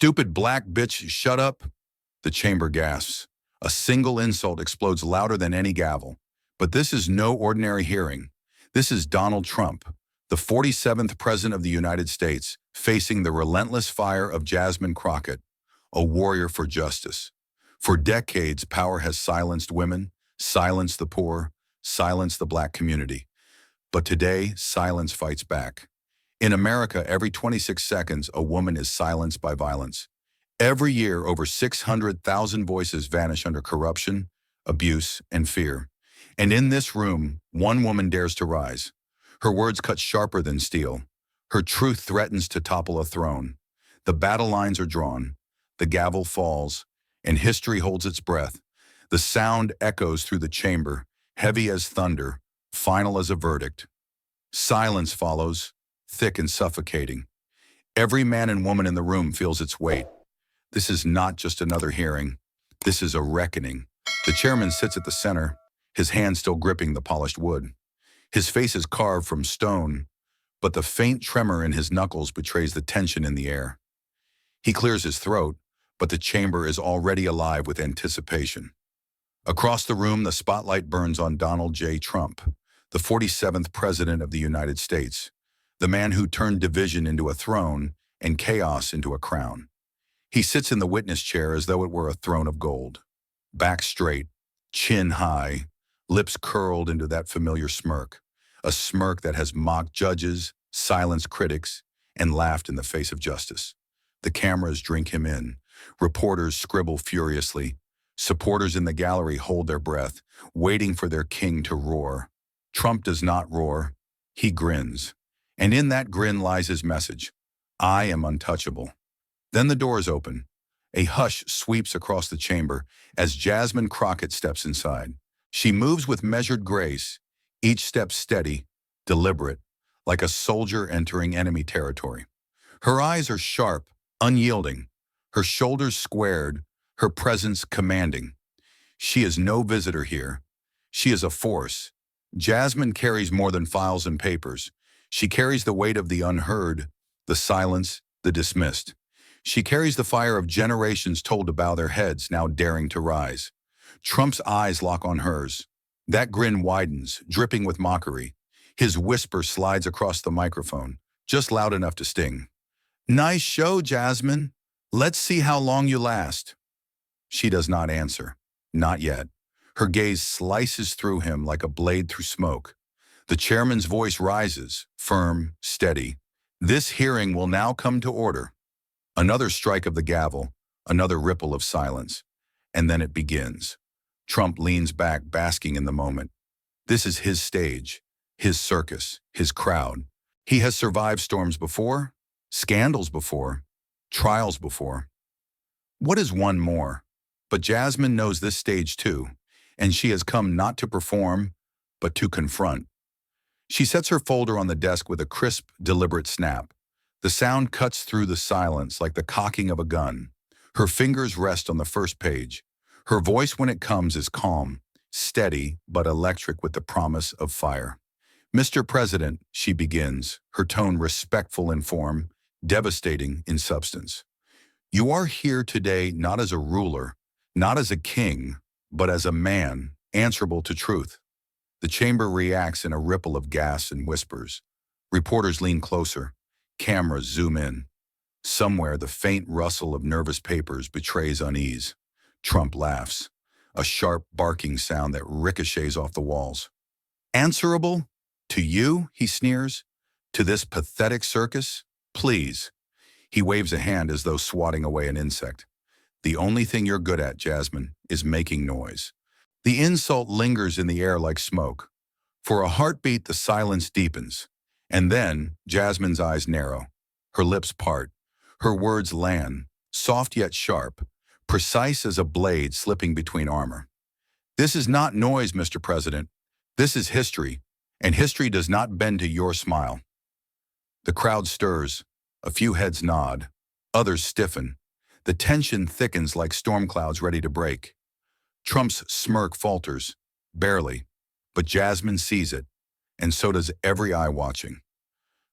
Stupid black bitch, shut up. The chamber gasps. A single insult explodes louder than any gavel. But this is no ordinary hearing. This is Donald Trump, the 47th President of the United States, facing the relentless fire of Jasmine Crockett, a warrior for justice. For decades, power has silenced women, silenced the poor, silenced the black community. But today, silence fights back. In America, every 26 seconds, a woman is silenced by violence. Every year, over 600,000 voices vanish under corruption, abuse, and fear. And in this room, one woman dares to rise. Her words cut sharper than steel. Her truth threatens to topple a throne. The battle lines are drawn. The gavel falls, and history holds its breath. The sound echoes through the chamber, heavy as thunder, final as a verdict. Silence follows, thick and suffocating. Every man and woman in the room feels its weight. This is not just another hearing. This is a reckoning. The chairman sits at the center, his hand still gripping the polished wood. His face is carved from stone, but the faint tremor in his knuckles betrays the tension in the air. He clears his throat, but the chamber is already alive with anticipation. Across the room, the spotlight burns on Donald J. Trump, the 47th President of the United States, the man who turned division into a throne and chaos into a crown. He sits in the witness chair as though it were a throne of gold. Back straight, chin high, lips curled into that familiar smirk, a smirk that has mocked judges, silenced critics, and laughed in the face of justice. The cameras drink him in. Reporters scribble furiously. Supporters in the gallery hold their breath, waiting for their king to roar. Trump does not roar. He grins. And in that grin lies his message. I am untouchable. Then the doors open. A hush sweeps across the chamber as Jasmine Crockett steps inside. She moves with measured grace, each step steady, deliberate, like a soldier entering enemy territory. Her eyes are sharp, unyielding, her shoulders squared, her presence commanding. She is no visitor here. She is a force. Jasmine carries more than files and papers. She carries the weight of the unheard, the silence, the dismissed. She carries the fire of generations told to bow their heads, now daring to rise. Trump's eyes lock on hers. That grin widens, dripping with mockery. His whisper slides across the microphone, just loud enough to sting. Nice show, Jasmine. Let's see how long you last. She does not answer. Not yet. Her gaze slices through him like a blade through smoke. The chairman's voice rises, firm, steady. This hearing will now come to order. Another strike of the gavel, another ripple of silence. And then it begins. Trump leans back, basking in the moment. This is his stage, his circus, his crowd. He has survived storms before, scandals before, trials before. What is one more? But Jasmine knows this stage too, and she has come not to perform, but to confront. She sets her folder on the desk with a crisp, deliberate snap. The sound cuts through the silence like the cocking of a gun. Her fingers rest on the first page. Her voice when it comes is calm, steady, but electric with the promise of fire. Mr. President, she begins, her tone respectful in form, devastating in substance. You are here today not as a ruler, not as a king, but as a man, answerable to truth. The chamber reacts in a ripple of gas and whispers. Reporters lean closer. Cameras zoom in. Somewhere, the faint rustle of nervous papers betrays unease. Trump laughs, a sharp barking sound that ricochets off the walls. Answerable? To you, he sneers? To this pathetic circus? Please. He waves a hand as though swatting away an insect. The only thing you're good at, Jasmine, is making noise. The insult lingers in the air like smoke. For a heartbeat, the silence deepens. And then, Jasmine's eyes narrow. Her lips part. Her words land, soft yet sharp, precise as a blade slipping between armor. This is not noise, Mr. President. This is history, and history does not bend to your smile. The crowd stirs. A few heads nod. Others stiffen. The tension thickens like storm clouds ready to break. Trump's smirk falters, barely, but Jasmine sees it, and so does every eye watching.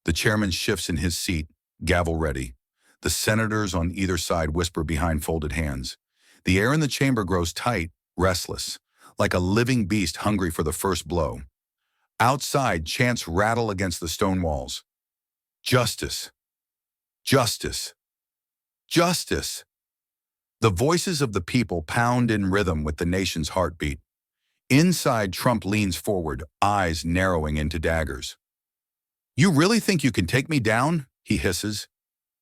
The chairman shifts in his seat, gavel ready. The senators on either side whisper behind folded hands. The air in the chamber grows tight, restless, like a living beast hungry for the first blow. Outside, chants rattle against the stone walls. Justice! Justice! Justice! The voices of the people pound in rhythm with the nation's heartbeat. Inside, Trump leans forward, eyes narrowing into daggers. "You really think you can take me down?" he hisses.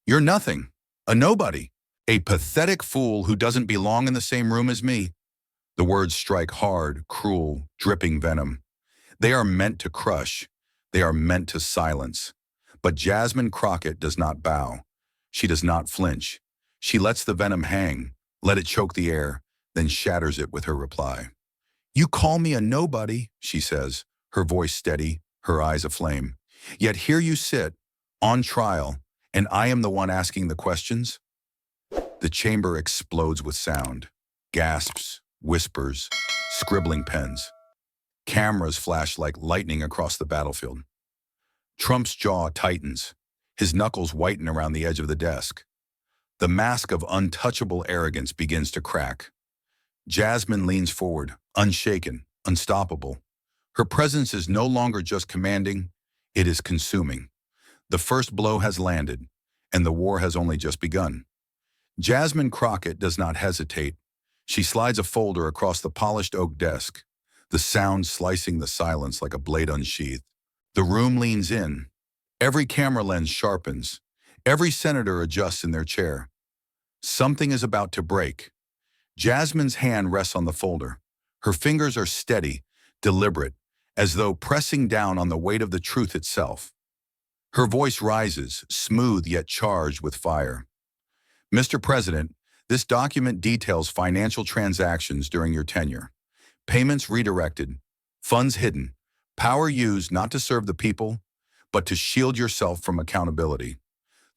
"You're nothing. A nobody. A pathetic fool who doesn't belong in the same room as me." The words strike hard, cruel, dripping venom. They are meant to crush. They are meant to silence. But Jasmine Crockett does not bow. She does not flinch. She lets the venom hang, let it choke the air, then shatters it with her reply. "You call me a nobody," she says, her voice steady, her eyes aflame. "Yet here you sit, on trial, and I am the one asking the questions?" The chamber explodes with sound. Gasps, whispers, scribbling pens. Cameras flash like lightning across the battlefield. Trump's jaw tightens. His knuckles whiten around the edge of the desk. The mask of untouchable arrogance begins to crack. Jasmine leans forward, unshaken, unstoppable. Her presence is no longer just commanding, it is consuming. The first blow has landed, and the war has only just begun. Jasmine Crockett does not hesitate. She slides a folder across the polished oak desk, the sound slicing the silence like a blade unsheathed. The room leans in. Every camera lens sharpens. Every senator adjusts in their chair. Something is about to break. Jasmine's hand rests on the folder. Her fingers are steady, deliberate, as though pressing down on the weight of the truth itself. Her voice rises, smooth yet charged with fire. "Mr. President, this document details financial transactions during your tenure. Payments redirected, funds hidden, power used not to serve the people, but to shield yourself from accountability."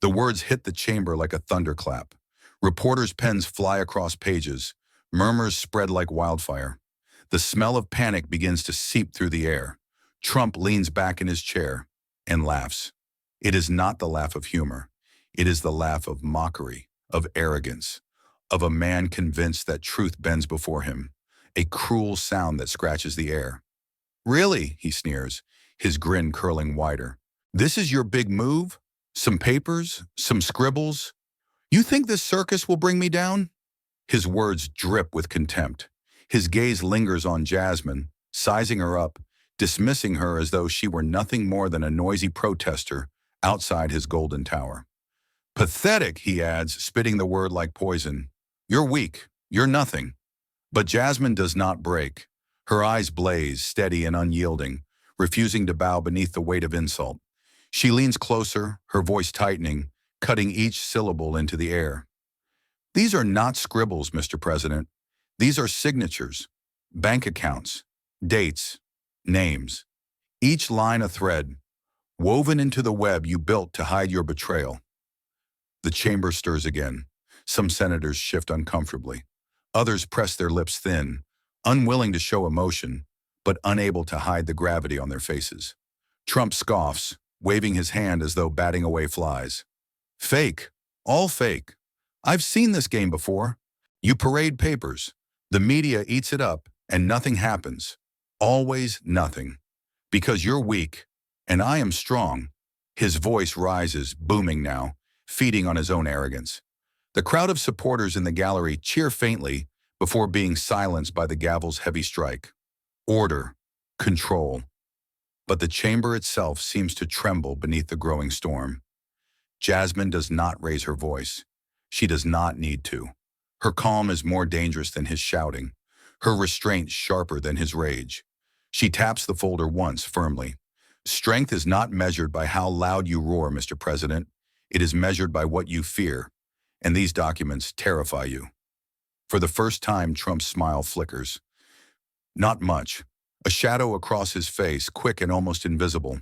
The words hit the chamber like a thunderclap. Reporters' pens fly across pages. Murmurs spread like wildfire. The smell of panic begins to seep through the air. Trump leans back in his chair and laughs. It is not the laugh of humor. It is the laugh of mockery, of arrogance, of a man convinced that truth bends before him. A cruel sound that scratches the air. "Really?" he sneers, his grin curling wider. "This is your big move? Some papers? Some scribbles? You think this circus will bring me down?" His words drip with contempt. His gaze lingers on Jasmine, sizing her up, dismissing her as though she were nothing more than a noisy protester outside his golden tower. "Pathetic," he adds, spitting the word like poison. "You're weak. You're nothing." But Jasmine does not break. Her eyes blaze, steady and unyielding, refusing to bow beneath the weight of insult. She leans closer, her voice tightening, cutting each syllable into the air. "These are not scribbles, Mr. President. These are signatures, bank accounts, dates, names. Each line a thread, woven into the web you built to hide your betrayal." The chamber stirs again. Some senators shift uncomfortably. Others press their lips thin, unwilling to show emotion, but unable to hide the gravity on their faces. Trump scoffs, waving his hand as though batting away flies. "Fake. All fake. I've seen this game before. You parade papers. The media eats it up, and nothing happens. Always nothing. Because you're weak, and I am strong." His voice rises, booming now, feeding on his own arrogance. The crowd of supporters in the gallery cheer faintly before being silenced by the gavel's heavy strike. Order. Control. But the chamber itself seems to tremble beneath the growing storm. Jasmine does not raise her voice. She does not need to. Her calm is more dangerous than his shouting, her restraint sharper than his rage. She taps the folder once, firmly. "Strength is not measured by how loud you roar, Mr. President. It is measured by what you fear, and these documents terrify you." For the first time, Trump's smile flickers. Not much. A shadow across his face, quick and almost invisible.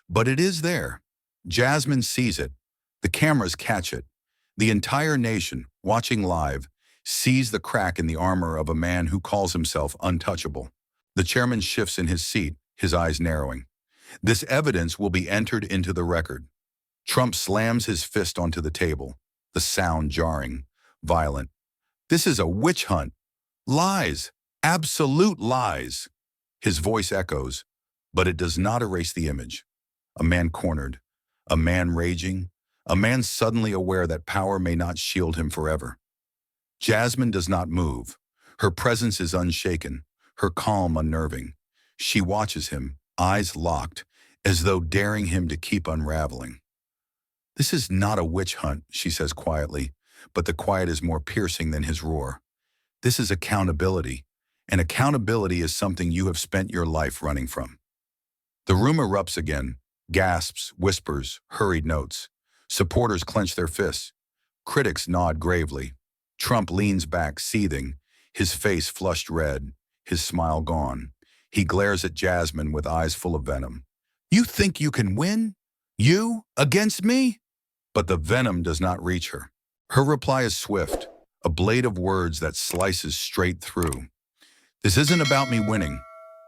But it is there. Jasmine sees it. The cameras catch it. The entire nation, watching live, sees the crack in the armor of a man who calls himself untouchable. The chairman shifts in his seat, his eyes narrowing. This evidence will be entered into the record. Trump slams his fist onto the table. the sound jarring, violent. This is a witch hunt. Lies. Absolute lies. His voice echoes, but it does not erase the image. A man cornered, a man raging, a man suddenly aware that power may not shield him forever. Jasmine does not move. Her presence is unshaken, her calm unnerving. She watches him, eyes locked, as though daring him to keep unraveling. This is not a witch hunt, she says quietly, but the quiet is more piercing than his roar. This is accountability, and accountability is something you have spent your life running from. The room erupts again, gasps, whispers, hurried notes. Supporters clench their fists. Critics nod gravely. Trump leans back, seething, his face flushed red, his smile gone. He glares at Jasmine with eyes full of venom. You think you can win? You? Against me? But the venom does not reach her. Her reply is swift, a blade of words that slices straight through. This isn't about me winning.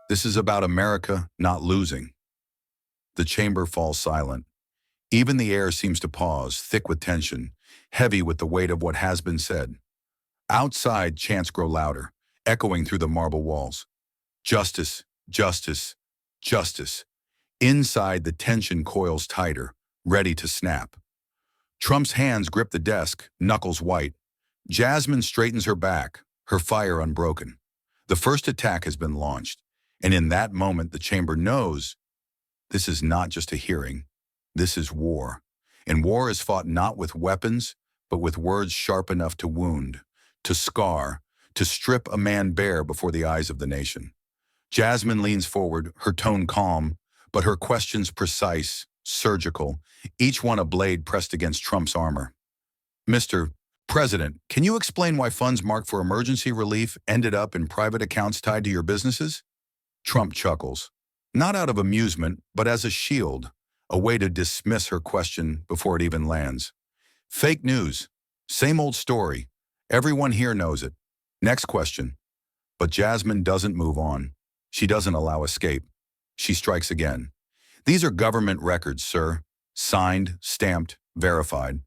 This is about America not losing. The chamber falls silent. Even the air seems to pause, thick with tension, heavy with the weight of what has been said. Outside, chants grow louder, echoing through the marble walls. Justice, justice, justice. Inside, the tension coils tighter, ready to snap. Trump's hands grip the desk, knuckles white. Jasmine straightens her back, her fire unbroken. The first attack has been launched, and in that moment the chamber knows this is not just a hearing. This is war. And war is fought not with weapons, but with words sharp enough to wound, to scar, to strip a man bare before the eyes of the nation. Jasmine leans forward, her tone calm, but her questions precise, surgical, each one a blade pressed against Trump's armor. Mr. President, can you explain why funds marked for emergency relief ended up in private accounts tied to your businesses? Trump chuckles, not out of amusement, but as a shield, a way to dismiss her question before it even lands. Fake news. Same old story. Everyone here knows it. Next question. But Jasmine doesn't move on. She doesn't allow escape. She strikes again. These are government records, sir. Signed, stamped, verified.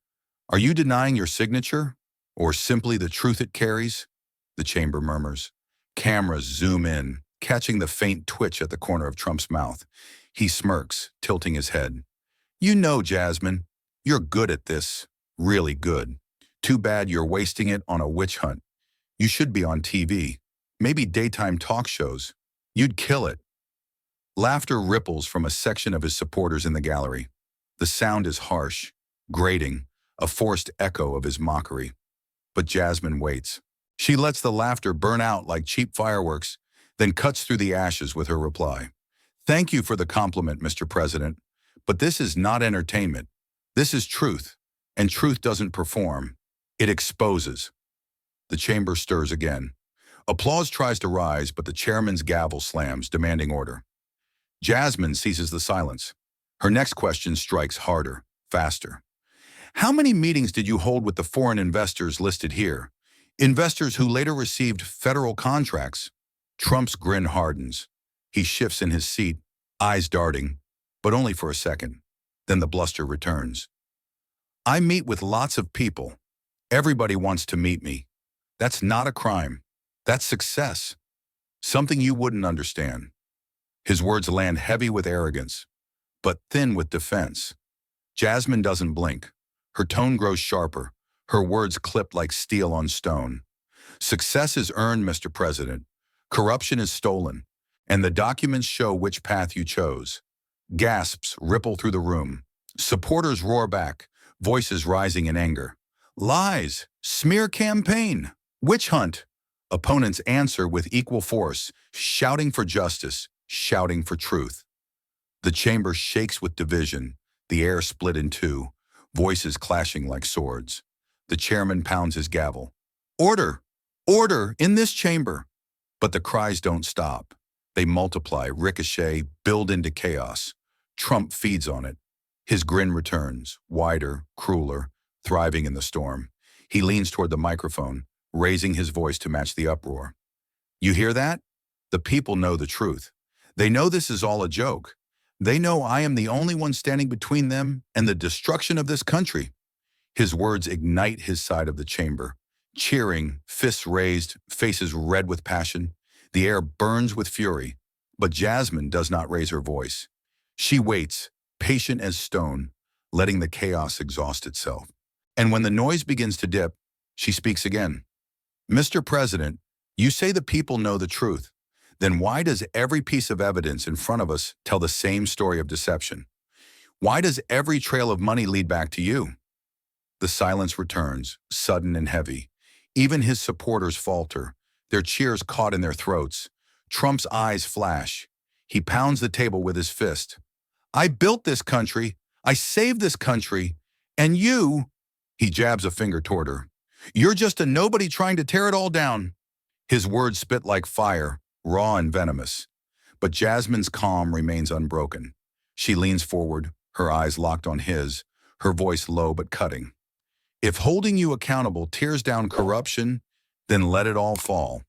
Are you denying your signature? Or simply the truth it carries? The chamber murmurs. Cameras zoom in, catching the faint twitch at the corner of Trump's mouth. He smirks, tilting his head. You know, Jasmine, you're good at this. Really good. Too bad you're wasting it on a witch hunt. You should be on TV. Maybe daytime talk shows. You'd kill it. Laughter ripples from a section of his supporters in the gallery. The sound is harsh, grating, a forced echo of his mockery. But Jasmine waits. She lets the laughter burn out like cheap fireworks, then cuts through the ashes with her reply. Thank you for the compliment, Mr. President, but this is not entertainment. This is truth, and truth doesn't perform. It exposes. The chamber stirs again. Applause tries to rise, but the chairman's gavel slams, demanding order. Jasmine seizes the silence. Her next question strikes harder, faster. How many meetings did you hold with the foreign investors listed here? Investors who later received federal contracts? Trump's grin hardens. He shifts in his seat, eyes darting, but only for a second. Then the bluster returns. I meet with lots of people. Everybody wants to meet me. That's not a crime. That's success. Something you wouldn't understand. His words land heavy with arrogance, but thin with defense. Jasmine doesn't blink. Her tone grows sharper, her words clipped like steel on stone. Success is earned, Mr. President. Corruption is stolen, and the documents show which path you chose. Gasps ripple through the room. Supporters roar back, voices rising in anger. Lies, smear campaign, witch hunt. Opponents answer with equal force, shouting for justice, shouting for truth. The chamber shakes with division, the air split in two, voices clashing like swords. The chairman pounds his gavel. Order! Order in this chamber! But the cries don't stop. They multiply, ricochet, build into chaos. Trump feeds on it. His grin returns, wider, crueler, thriving in the storm. He leans toward the microphone, raising his voice to match the uproar. You hear that? The people know the truth. They know this is all a joke. They know I am the only one standing between them and the destruction of this country. His words ignite his side of the chamber. Cheering, fists raised, faces red with passion. The air burns with fury. But Jasmine does not raise her voice. She waits, patient as stone, letting the chaos exhaust itself. And when the noise begins to dip, she speaks again. Mr. President, you say the people know the truth. Then why does every piece of evidence in front of us tell the same story of deception? Why does every trail of money lead back to you? The silence returns, sudden and heavy. Even his supporters falter, their cheers caught in their throats. Trump's eyes flash. He pounds the table with his fist. I built this country. I saved this country. And you, he jabs a finger toward her. You're just a nobody trying to tear it all down. His words spit like fire, raw and venomous. But Jasmine's calm remains unbroken. She leans forward, her eyes locked on his, her voice low but cutting. If holding you accountable tears down corruption, then let it all fall.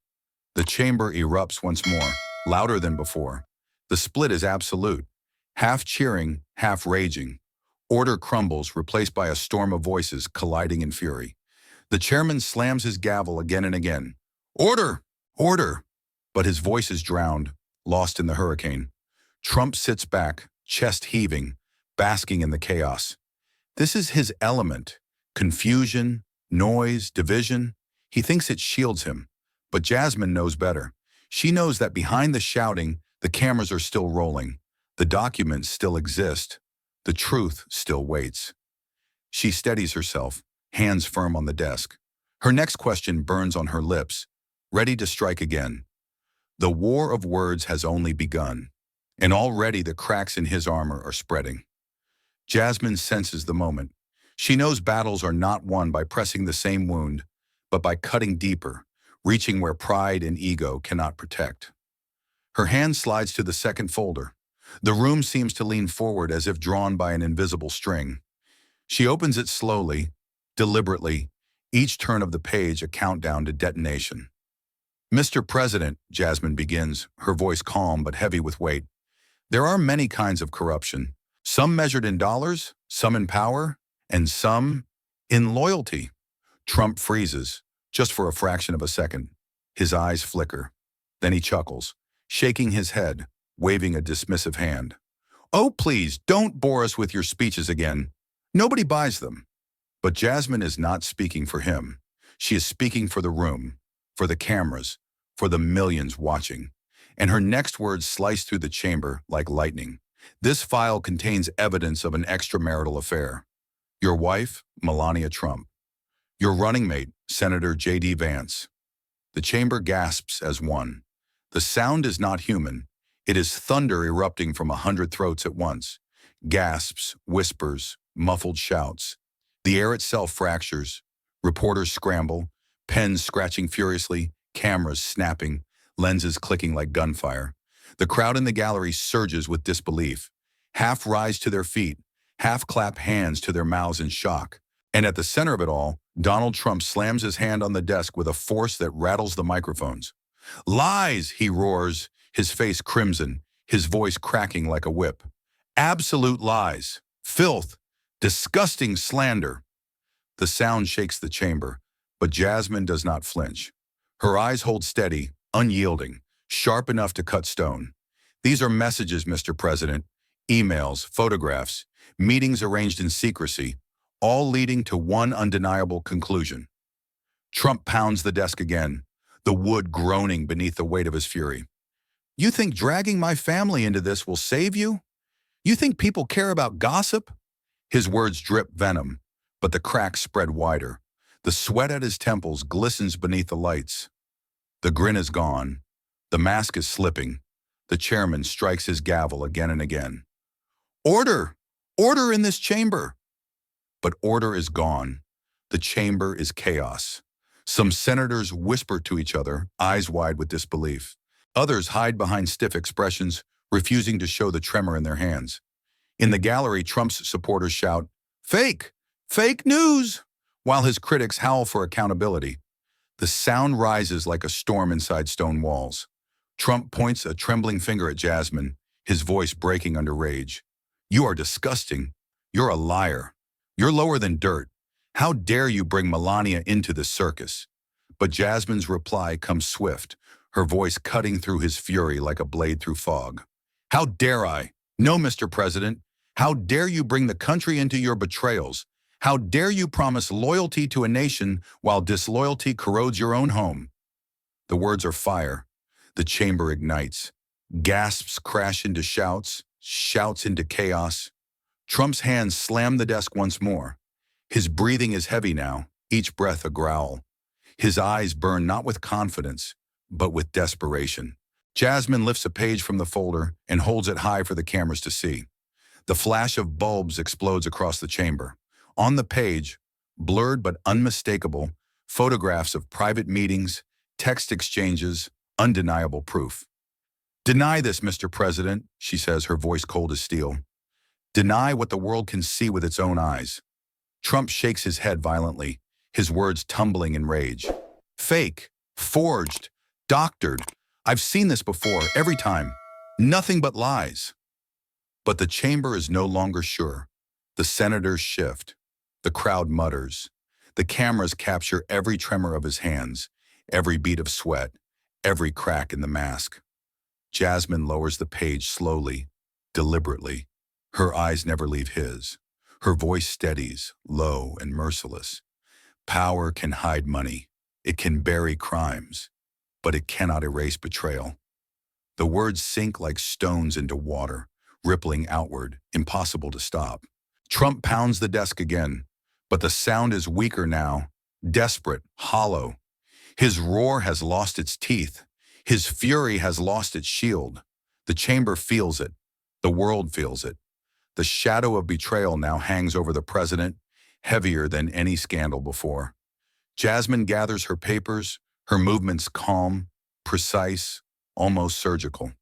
The chamber erupts once more, louder than before. The split is absolute, half cheering, half raging. Order crumbles, replaced by a storm of voices colliding in fury. The chairman slams his gavel again and again. Order! Order! But his voice is drowned, lost in the hurricane. Trump sits back, chest heaving, basking in the chaos. This is his element. Confusion, noise, division. He thinks it shields him. But Jasmine knows better. She knows that behind the shouting, the cameras are still rolling. The documents still exist. The truth still waits. She steadies herself, hands firm on the desk. Her next question burns on her lips, ready to strike again. The war of words has only begun, and already the cracks in his armor are spreading. Jasmine senses the moment. She knows battles are not won by pressing the same wound, but by cutting deeper, reaching where pride and ego cannot protect. Her hand slides to the second folder. The room seems to lean forward as if drawn by an invisible string. She opens it slowly, deliberately, each turn of the page a countdown to detonation. Mr. President, Jasmine begins, her voice calm but heavy with weight. There are many kinds of corruption, some measured in dollars, some in power, and some in loyalty. Trump freezes, just for a fraction of a second. His eyes flicker. Then he chuckles, shaking his head, waving a dismissive hand. Oh, please, don't bore us with your speeches again. Nobody buys them. But Jasmine is not speaking for him. She is speaking for the room, for the cameras, for the millions watching. And her next words slice through the chamber like lightning. This file contains evidence of an extramarital affair. Your wife, Melania Trump. Your running mate, Senator J.D. Vance. The chamber gasps as one. The sound is not human. It is thunder erupting from 100 throats at once. Gasps, whispers, muffled shouts. The air itself fractures. Reporters scramble, pens scratching furiously, cameras snapping, lenses clicking like gunfire. The crowd in the gallery surges with disbelief. Half rise to their feet, half clap hands to their mouths in shock. And at the center of it all, Donald Trump slams his hand on the desk with a force that rattles the microphones. Lies, he roars, his face crimson, his voice cracking like a whip. Absolute lies, filth, disgusting slander. The sound shakes the chamber, but Jasmine does not flinch. Her eyes hold steady, unyielding, sharp enough to cut stone. These are messages, Mr. President, emails, photographs, meetings arranged in secrecy, all leading to one undeniable conclusion. Trump pounds the desk again, the wood groaning beneath the weight of his fury. You think dragging my family into this will save you? You think people care about gossip? His words drip venom, but the cracks spread wider. The sweat at his temples glistens beneath the lights. The grin is gone. The mask is slipping. The chairman strikes his gavel again and again. Order! Order in this chamber! But order is gone. The chamber is chaos. Some senators whisper to each other, eyes wide with disbelief. Others hide behind stiff expressions, refusing to show the tremor in their hands. In the gallery, Trump's supporters shout, "Fake! Fake news!" while his critics howl for accountability. The sound rises like a storm inside stone walls. Trump points a trembling finger at Jasmine, his voice breaking under rage. You are disgusting. You're a liar. You're lower than dirt. How dare you bring Melania into this circus? But Jasmine's reply comes swift, her voice cutting through his fury like a blade through fog. How dare I? No, Mr. President. How dare you bring the country into your betrayals? How dare you promise loyalty to a nation while disloyalty corrodes your own home? The words are fire. The chamber ignites. Gasps crash into shouts, shouts into chaos. Trump's hands slam the desk once more. His breathing is heavy now, each breath a growl. His eyes burn not with confidence, but with desperation. Jasmine lifts a page from the folder and holds it high for the cameras to see. The flash of bulbs explodes across the chamber. On the page, blurred but unmistakable, photographs of private meetings, text exchanges, undeniable proof. Deny this, Mr. President, she says, her voice cold as steel. Deny what the world can see with its own eyes. Trump shakes his head violently, his words tumbling in rage. Fake, forged, doctored. I've seen this before, every time. Nothing but lies. But the chamber is no longer sure. The senators shift. The crowd mutters. The cameras capture every tremor of his hands, every beat of sweat, every crack in the mask. Jasmine lowers the page slowly, deliberately. Her eyes never leave his. Her voice steadies, low and merciless. Power can hide money. It can bury crimes, but it cannot erase betrayal. The words sink like stones into water, rippling outward, impossible to stop. Trump pounds the desk again, but the sound is weaker now, desperate, hollow. His roar has lost its teeth. His fury has lost its shield. The chamber feels it. The world feels it. The shadow of betrayal now hangs over the president, heavier than any scandal before. Jasmine gathers her papers, her movements calm, precise, almost surgical.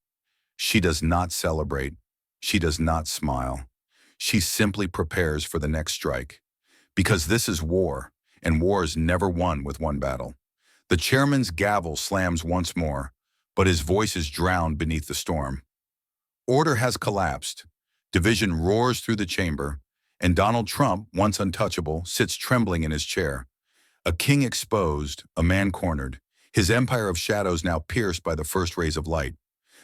She does not celebrate. She does not smile. She simply prepares for the next strike. Because this is war, and war is never won with one battle. The chairman's gavel slams once more, but his voice is drowned beneath the storm. Order has collapsed. Division roars through the chamber, and Donald Trump, once untouchable, sits trembling in his chair. A king exposed, a man cornered, his empire of shadows now pierced by the first rays of light.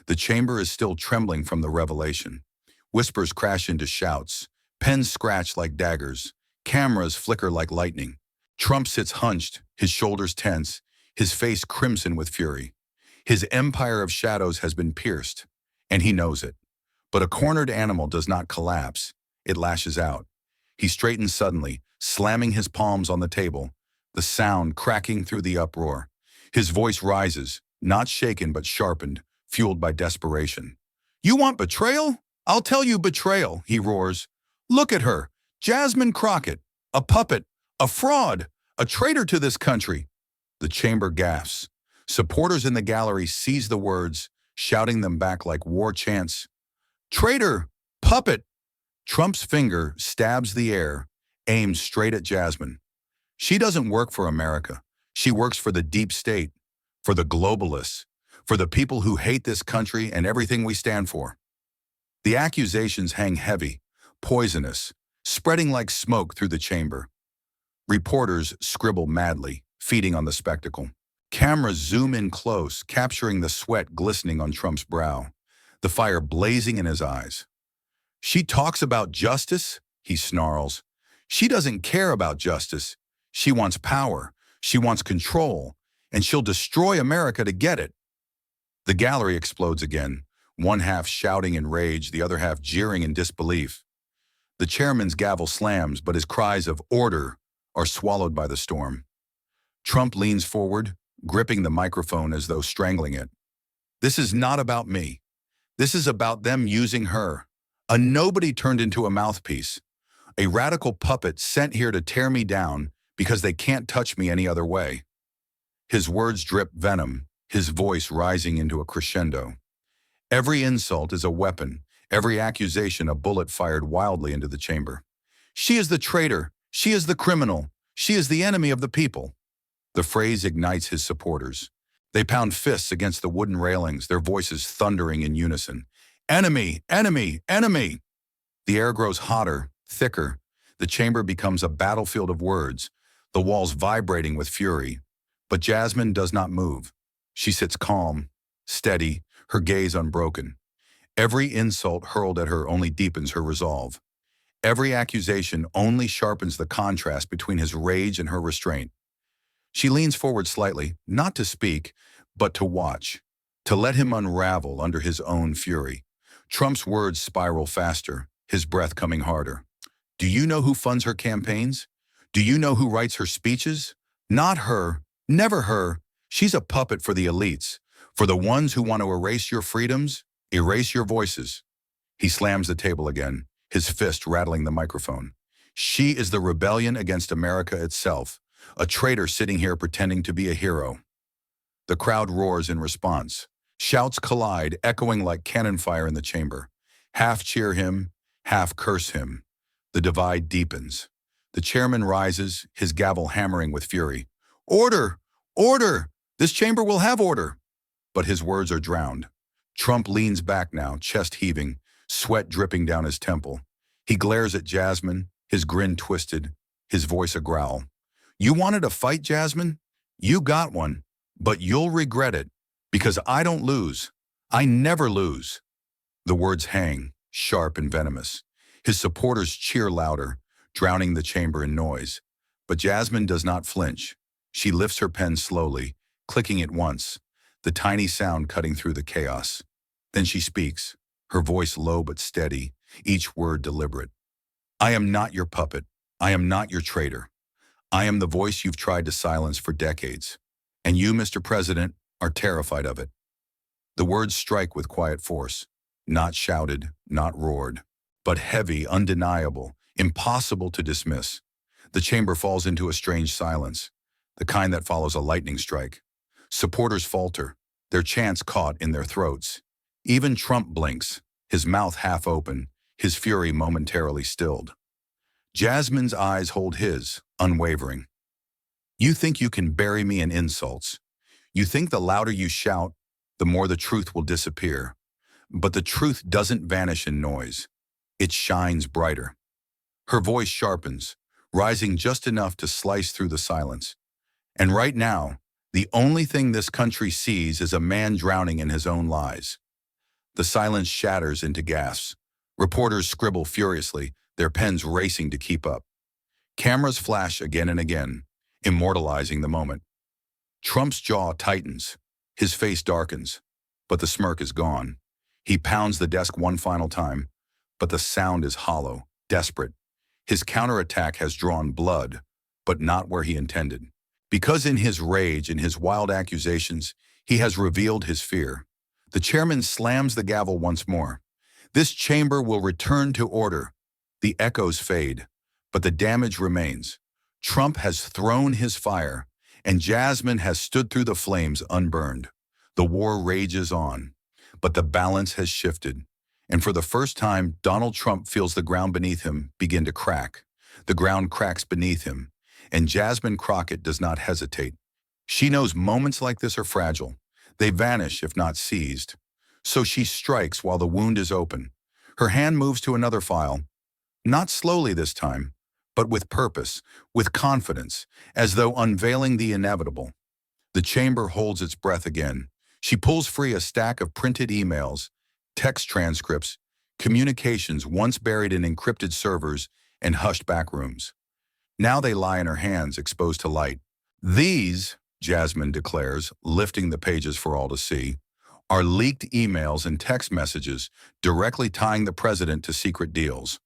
The chamber is still trembling from the revelation. Whispers crash into shouts, pens scratch like daggers, cameras flicker like lightning. Trump sits hunched, his shoulders tense, his face crimson with fury. His empire of shadows has been pierced, and he knows it. But a cornered animal does not collapse, it lashes out. He straightens suddenly, slamming his palms on the table, the sound cracking through the uproar. His voice rises, not shaken but sharpened, fueled by desperation. You want betrayal? I'll tell you betrayal, he roars. Look at her, Jasmine Crockett, a puppet, a fraud, a traitor to this country. The chamber gasps. Supporters in the gallery seize the words, shouting them back like war chants. Traitor! Puppet! Trump's finger stabs the air, aims straight at Jasmine. She doesn't work for America. She works for the deep state, for the globalists, for the people who hate this country and everything we stand for. The accusations hang heavy, poisonous, spreading like smoke through the chamber. Reporters scribble madly, feeding on the spectacle. Cameras zoom in close, capturing the sweat glistening on Trump's brow, the fire blazing in his eyes. She talks about justice, he snarls. She doesn't care about justice. She wants power. She wants control, and she'll destroy America to get it. The gallery explodes again, one half shouting in rage, the other half jeering in disbelief. The chairman's gavel slams, but his cries of order are swallowed by the storm. Trump leans forward, gripping the microphone as though strangling it. This is not about me. This is about them using her. A nobody turned into a mouthpiece. A radical puppet sent here to tear me down because they can't touch me any other way. His words drip venom, his voice rising into a crescendo. Every insult is a weapon, every accusation a bullet fired wildly into the chamber. She is the traitor. She is the criminal. She is the enemy of the people. The phrase ignites his supporters. They pound fists against the wooden railings, their voices thundering in unison. Enemy! Enemy! Enemy! The air grows hotter, thicker. The chamber becomes a battlefield of words, the walls vibrating with fury. But Jasmine does not move. She sits calm, steady, her gaze unbroken. Every insult hurled at her only deepens her resolve. Every accusation only sharpens the contrast between his rage and her restraint. She leans forward slightly, not to speak, but to watch, to let him unravel under his own fury. Trump's words spiral faster, his breath coming harder. Do you know who funds her campaigns? Do you know who writes her speeches? Not her, never her. She's a puppet for the elites, for the ones who want to erase your freedoms, erase your voices. He slams the table again, his fist rattling the microphone. She is the rebellion against America itself, a traitor sitting here pretending to be a hero. The crowd roars in response. Shouts collide, echoing like cannon fire in the chamber. Half cheer him, half curse him. The divide deepens. The chairman rises, his gavel hammering with fury. Order! Order! This chamber will have order! But his words are drowned. Trump leans back now, chest heaving, sweat dripping down his temple. He glares at Jasmine, his grin twisted, his voice a growl. You wanted a fight, Jasmine? You got one, but you'll regret it, because I don't lose. I never lose. The words hang, sharp and venomous. His supporters cheer louder, drowning the chamber in noise. But Jasmine does not flinch. She lifts her pen slowly, clicking it once, the tiny sound cutting through the chaos. Then she speaks, her voice low but steady, each word deliberate. I am not your puppet. I am not your traitor. I am the voice you've tried to silence for decades. And you, Mr. President, are terrified of it. The words strike with quiet force, not shouted, not roared, but heavy, undeniable, impossible to dismiss. The chamber falls into a strange silence, the kind that follows a lightning strike. Supporters falter, their chants caught in their throats. Even Trump blinks, his mouth half open, his fury momentarily stilled. Jasmine's eyes hold his, unwavering. You think you can bury me in insults. You think the louder you shout, the more the truth will disappear. But the truth doesn't vanish in noise. It shines brighter. Her voice sharpens, rising just enough to slice through the silence. And right now, the only thing this country sees is a man drowning in his own lies. The silence shatters into gasps. Reporters scribble furiously, their pens racing to keep up. Cameras flash again and again, immortalizing the moment. Trump's jaw tightens, his face darkens, but the smirk is gone. He pounds the desk one final time, but the sound is hollow, desperate. His counterattack has drawn blood, but not where he intended. Because in his rage and his wild accusations, he has revealed his fear. The chairman slams the gavel once more. This chamber will return to order. The echoes fade, but the damage remains. Trump has thrown his fire, and Jasmine has stood through the flames unburned. The war rages on, but the balance has shifted. And for the first time, Donald Trump feels the ground beneath him begin to crack. The ground cracks beneath him, and Jasmine Crockett does not hesitate. She knows moments like this are fragile. They vanish if not seized. So she strikes while the wound is open. Her hand moves to another file, not slowly this time, but with purpose, with confidence, as though unveiling the inevitable. The chamber holds its breath again. She pulls free a stack of printed emails, text transcripts, communications once buried in encrypted servers and hushed back rooms. Now they lie in her hands, exposed to light. These, Jasmine declares, lifting the pages for all to see, are leaked emails and text messages directly tying the president to secret deals.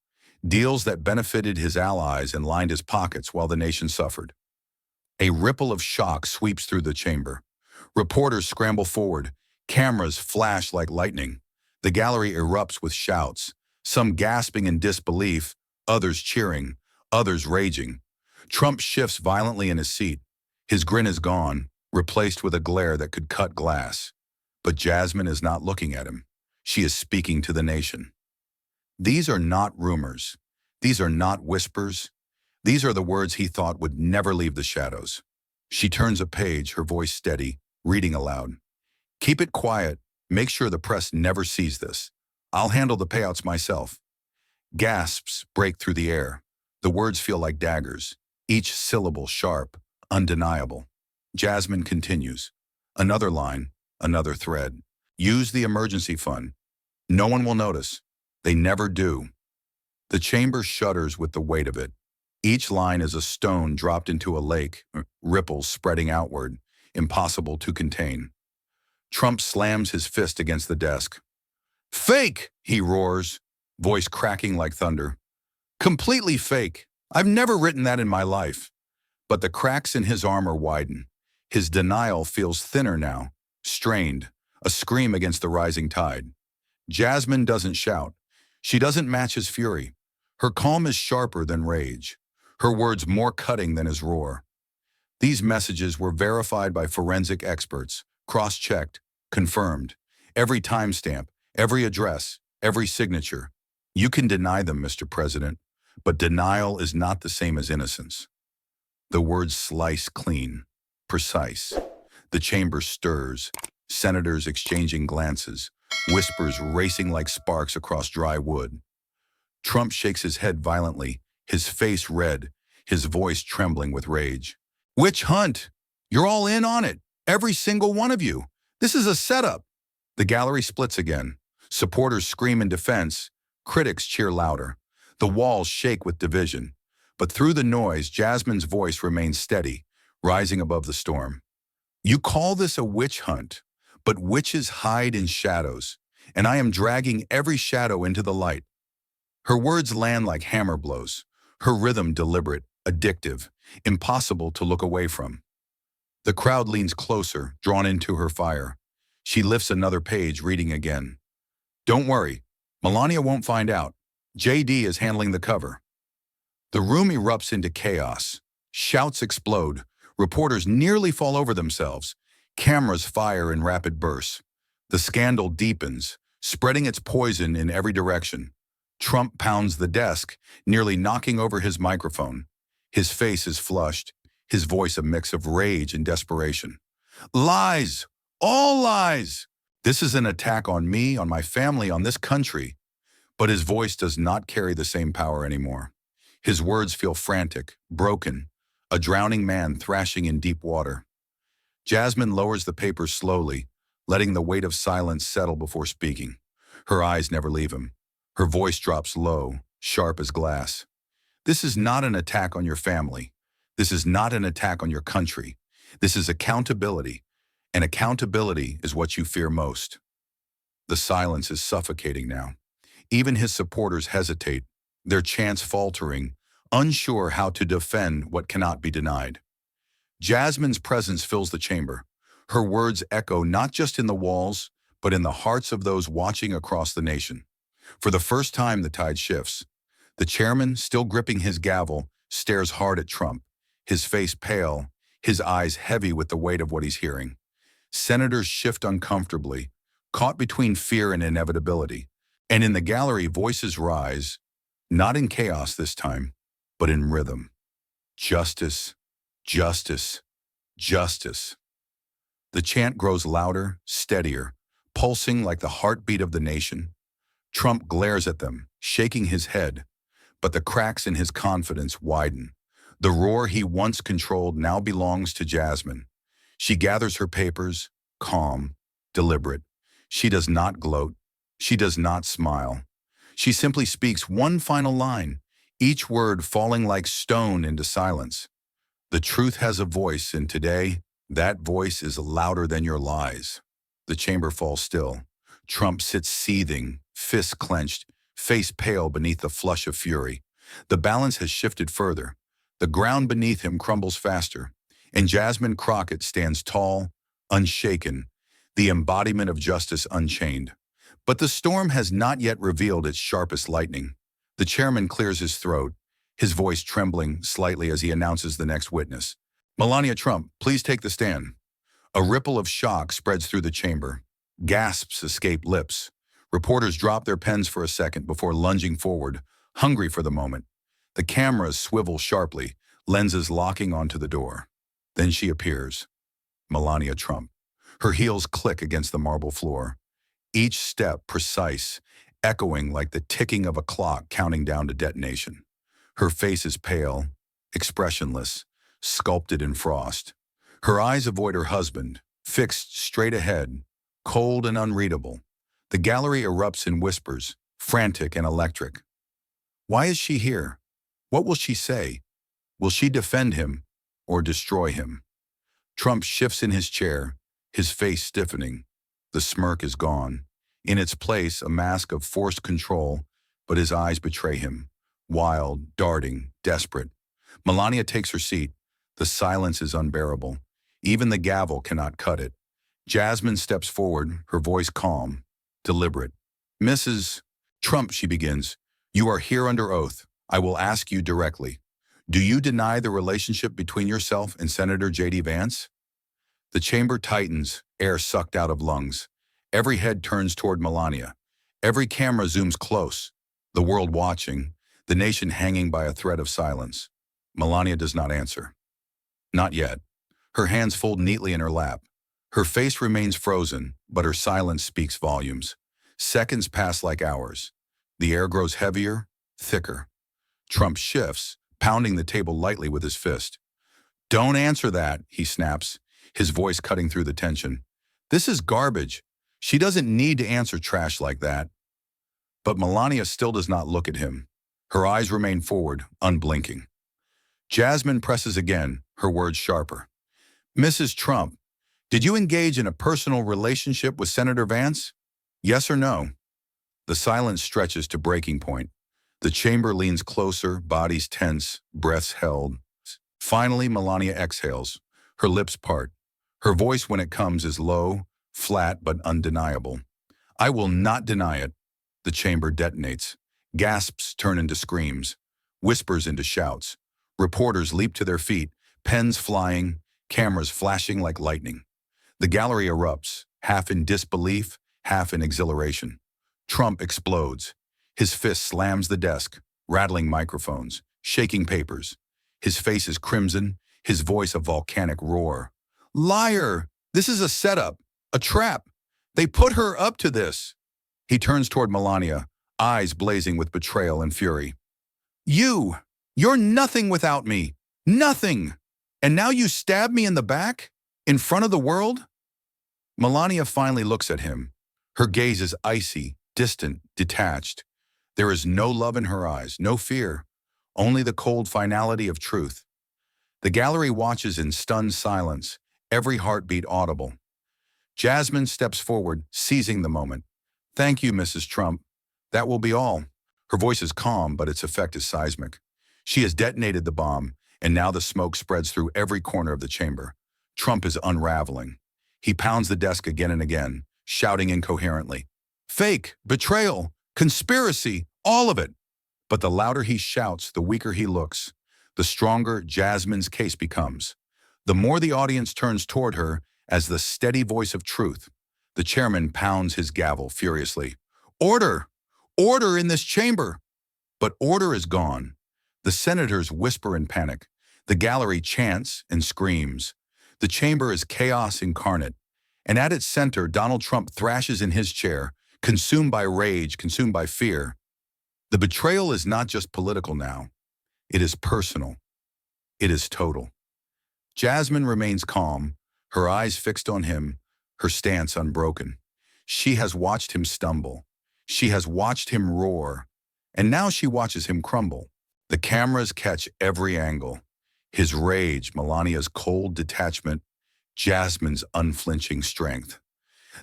Deals that benefited his allies and lined his pockets while the nation suffered. A ripple of shock sweeps through the chamber. Reporters scramble forward. Cameras flash like lightning. The gallery erupts with shouts, some gasping in disbelief, others cheering, others raging. Trump shifts violently in his seat. His grin is gone, replaced with a glare that could cut glass. But Jasmine is not looking at him. She is speaking to the nation. These are not rumors. These are not whispers. These are the words he thought would never leave the shadows. She turns a page, her voice steady, reading aloud. Keep it quiet. Make sure the press never sees this. I'll handle the payouts myself. Gasps break through the air. The words feel like daggers, each syllable sharp, undeniable. Jasmine continues. Another line, another thread. Use the emergency fund. No one will notice. They never do. The chamber shudders with the weight of it. Each line is a stone dropped into a lake, ripples spreading outward, impossible to contain. Trump slams his fist against the desk. Fake, he roars, voice cracking like thunder. Completely fake. I've never written that in my life. But the cracks in his armor widen. His denial feels thinner now, strained, a scream against the rising tide. Jasmine doesn't shout. She doesn't match his fury. Her calm is sharper than rage. Her words more cutting than his roar. These messages were verified by forensic experts, cross-checked, confirmed. Every timestamp, every address, every signature. You can deny them, Mr. President, but denial is not the same as innocence. The words slice clean, precise. The chamber stirs, senators exchanging glances, whispers racing like sparks across dry wood. Trump shakes his head violently, his face red, his voice trembling with rage. Witch hunt! You're all in on it, every single one of you. This is a setup. The gallery splits again. Supporters scream in defense, critics cheer louder. The walls shake with division. But through the noise, Jasmine's voice remains steady, rising above the storm. You call this a witch hunt, but witches hide in shadows, and I am dragging every shadow into the light. Her words land like hammer blows, her rhythm deliberate, addictive, impossible to look away from. The crowd leans closer, drawn into her fire. She lifts another page, reading again. Don't worry, Melania won't find out. JD is handling the cover. The room erupts into chaos. Shouts explode. Reporters nearly fall over themselves. Cameras fire in rapid bursts. The scandal deepens, spreading its poison in every direction. Trump pounds the desk, nearly knocking over his microphone. His face is flushed, his voice a mix of rage and desperation. Lies! All lies! This is an attack on me, on my family, on this country. But his voice does not carry the same power anymore. His words feel frantic, broken, a drowning man thrashing in deep water. Jasmine lowers the paper slowly, letting the weight of silence settle before speaking. Her eyes never leave him. Her voice drops low, sharp as glass. This is not an attack on your family. This is not an attack on your country. This is accountability, and accountability is what you fear most. The silence is suffocating now. Even his supporters hesitate, their chants faltering, unsure how to defend what cannot be denied. Jasmine's presence fills the chamber. Her words echo not just in the walls, but in the hearts of those watching across the nation. For the first time, the tide shifts. The chairman, still gripping his gavel, stares hard at Trump, his face pale, his eyes heavy with the weight of what he's hearing. Senators shift uncomfortably, caught between fear and inevitability. And in the gallery, voices rise, not in chaos this time, but in rhythm. Justice, justice, justice. The chant grows louder, steadier, pulsing like the heartbeat of the nation. Trump glares at them, shaking his head, but the cracks in his confidence widen. The roar he once controlled now belongs to Jasmine. She gathers her papers, calm, deliberate. She does not gloat. She does not smile. She simply speaks one final line, each word falling like stone into silence. The truth has a voice, and today, that voice is louder than your lies. The chamber falls still. Trump sits seething, fists clenched, face pale beneath the flush of fury. The balance has shifted further. The ground beneath him crumbles faster, and Jasmine Crockett stands tall, unshaken, the embodiment of justice unchained. But the storm has not yet revealed its sharpest lightning. The chairman clears his throat, his voice trembling slightly as he announces the next witness. Melania Trump, please take the stand. A ripple of shock spreads through the chamber. Gasps escape lips. Reporters drop their pens for a second before lunging forward, hungry for the moment. The cameras swivel sharply, lenses locking onto the door. Then she appears. Melania Trump. Her heels click against the marble floor. Each step precise, echoing like the ticking of a clock counting down to detonation. Her face is pale, expressionless, sculpted in frost. Her eyes avoid her husband, fixed straight ahead, cold and unreadable. The gallery erupts in whispers, frantic and electric. Why is she here? What will she say? Will she defend him or destroy him? Trump shifts in his chair, his face stiffening. The smirk is gone. In its place, a mask of forced control, but his eyes betray him. Wild, darting, desperate. Melania takes her seat. The silence is unbearable. Even the gavel cannot cut it. Jasmine steps forward, her voice calm, deliberate. Mrs. Trump, she begins, you are here under oath. I will ask you directly. Do you deny the relationship between yourself and Senator J.D. Vance? The chamber tightens, air sucked out of lungs. Every head turns toward Melania. Every camera zooms close. The world watching, the nation hanging by a thread of silence. Melania does not answer. Not yet. Her hands fold neatly in her lap. Her face remains frozen, but her silence speaks volumes. Seconds pass like hours. The air grows heavier, thicker. Trump shifts, pounding the table lightly with his fist. Don't answer that, he snaps, his voice cutting through the tension. This is garbage. She doesn't need to answer trash like that. But Melania still does not look at him. Her eyes remain forward, unblinking. Jasmine presses again, her words sharper. Mrs. Trump, did you engage in a personal relationship with Senator Vance? Yes or no? The silence stretches to breaking point. The chamber leans closer, bodies tense, breaths held. Finally, Melania exhales. Her lips part. Her voice, when it comes, is low, flat, but undeniable. I will not deny it. The chamber detonates. Gasps turn into screams. Whispers into shouts. Reporters leap to their feet, pens flying, cameras flashing like lightning. The gallery erupts, half in disbelief, half in exhilaration. Trump explodes. His fist slams the desk, rattling microphones, shaking papers. His face is crimson, his voice a volcanic roar. Liar! This is a setup, a trap. They put her up to this. He turns toward Melania, eyes blazing with betrayal and fury. You're nothing without me. Nothing! And now you stab me in the back? In front of the world? Melania finally looks at him. Her gaze is icy, distant, detached. There is no love in her eyes, no fear, only the cold finality of truth. The gallery watches in stunned silence, every heartbeat audible. Jasmine steps forward, seizing the moment. Thank you, Mrs. Trump. That will be all. Her voice is calm, but its effect is seismic. She has detonated the bomb, and now the smoke spreads through every corner of the chamber. Trump is unraveling. He pounds the desk again and again, shouting incoherently. Fake, betrayal, conspiracy, all of it. But the louder he shouts, the weaker he looks. The stronger Jasmine's case becomes. The more the audience turns toward her as the steady voice of truth. The chairman pounds his gavel furiously. Order! Order in this chamber! But order is gone. The senators whisper in panic. The gallery chants and screams. The chamber is chaos incarnate. And at its center, Donald Trump thrashes in his chair, consumed by rage, consumed by fear. The betrayal is not just political now. It is personal. It is total. Jasmine remains calm, her eyes fixed on him, her stance unbroken. She has watched him stumble. She has watched him roar. And now she watches him crumble. The cameras catch every angle. His rage, Melania's cold detachment, Jasmine's unflinching strength.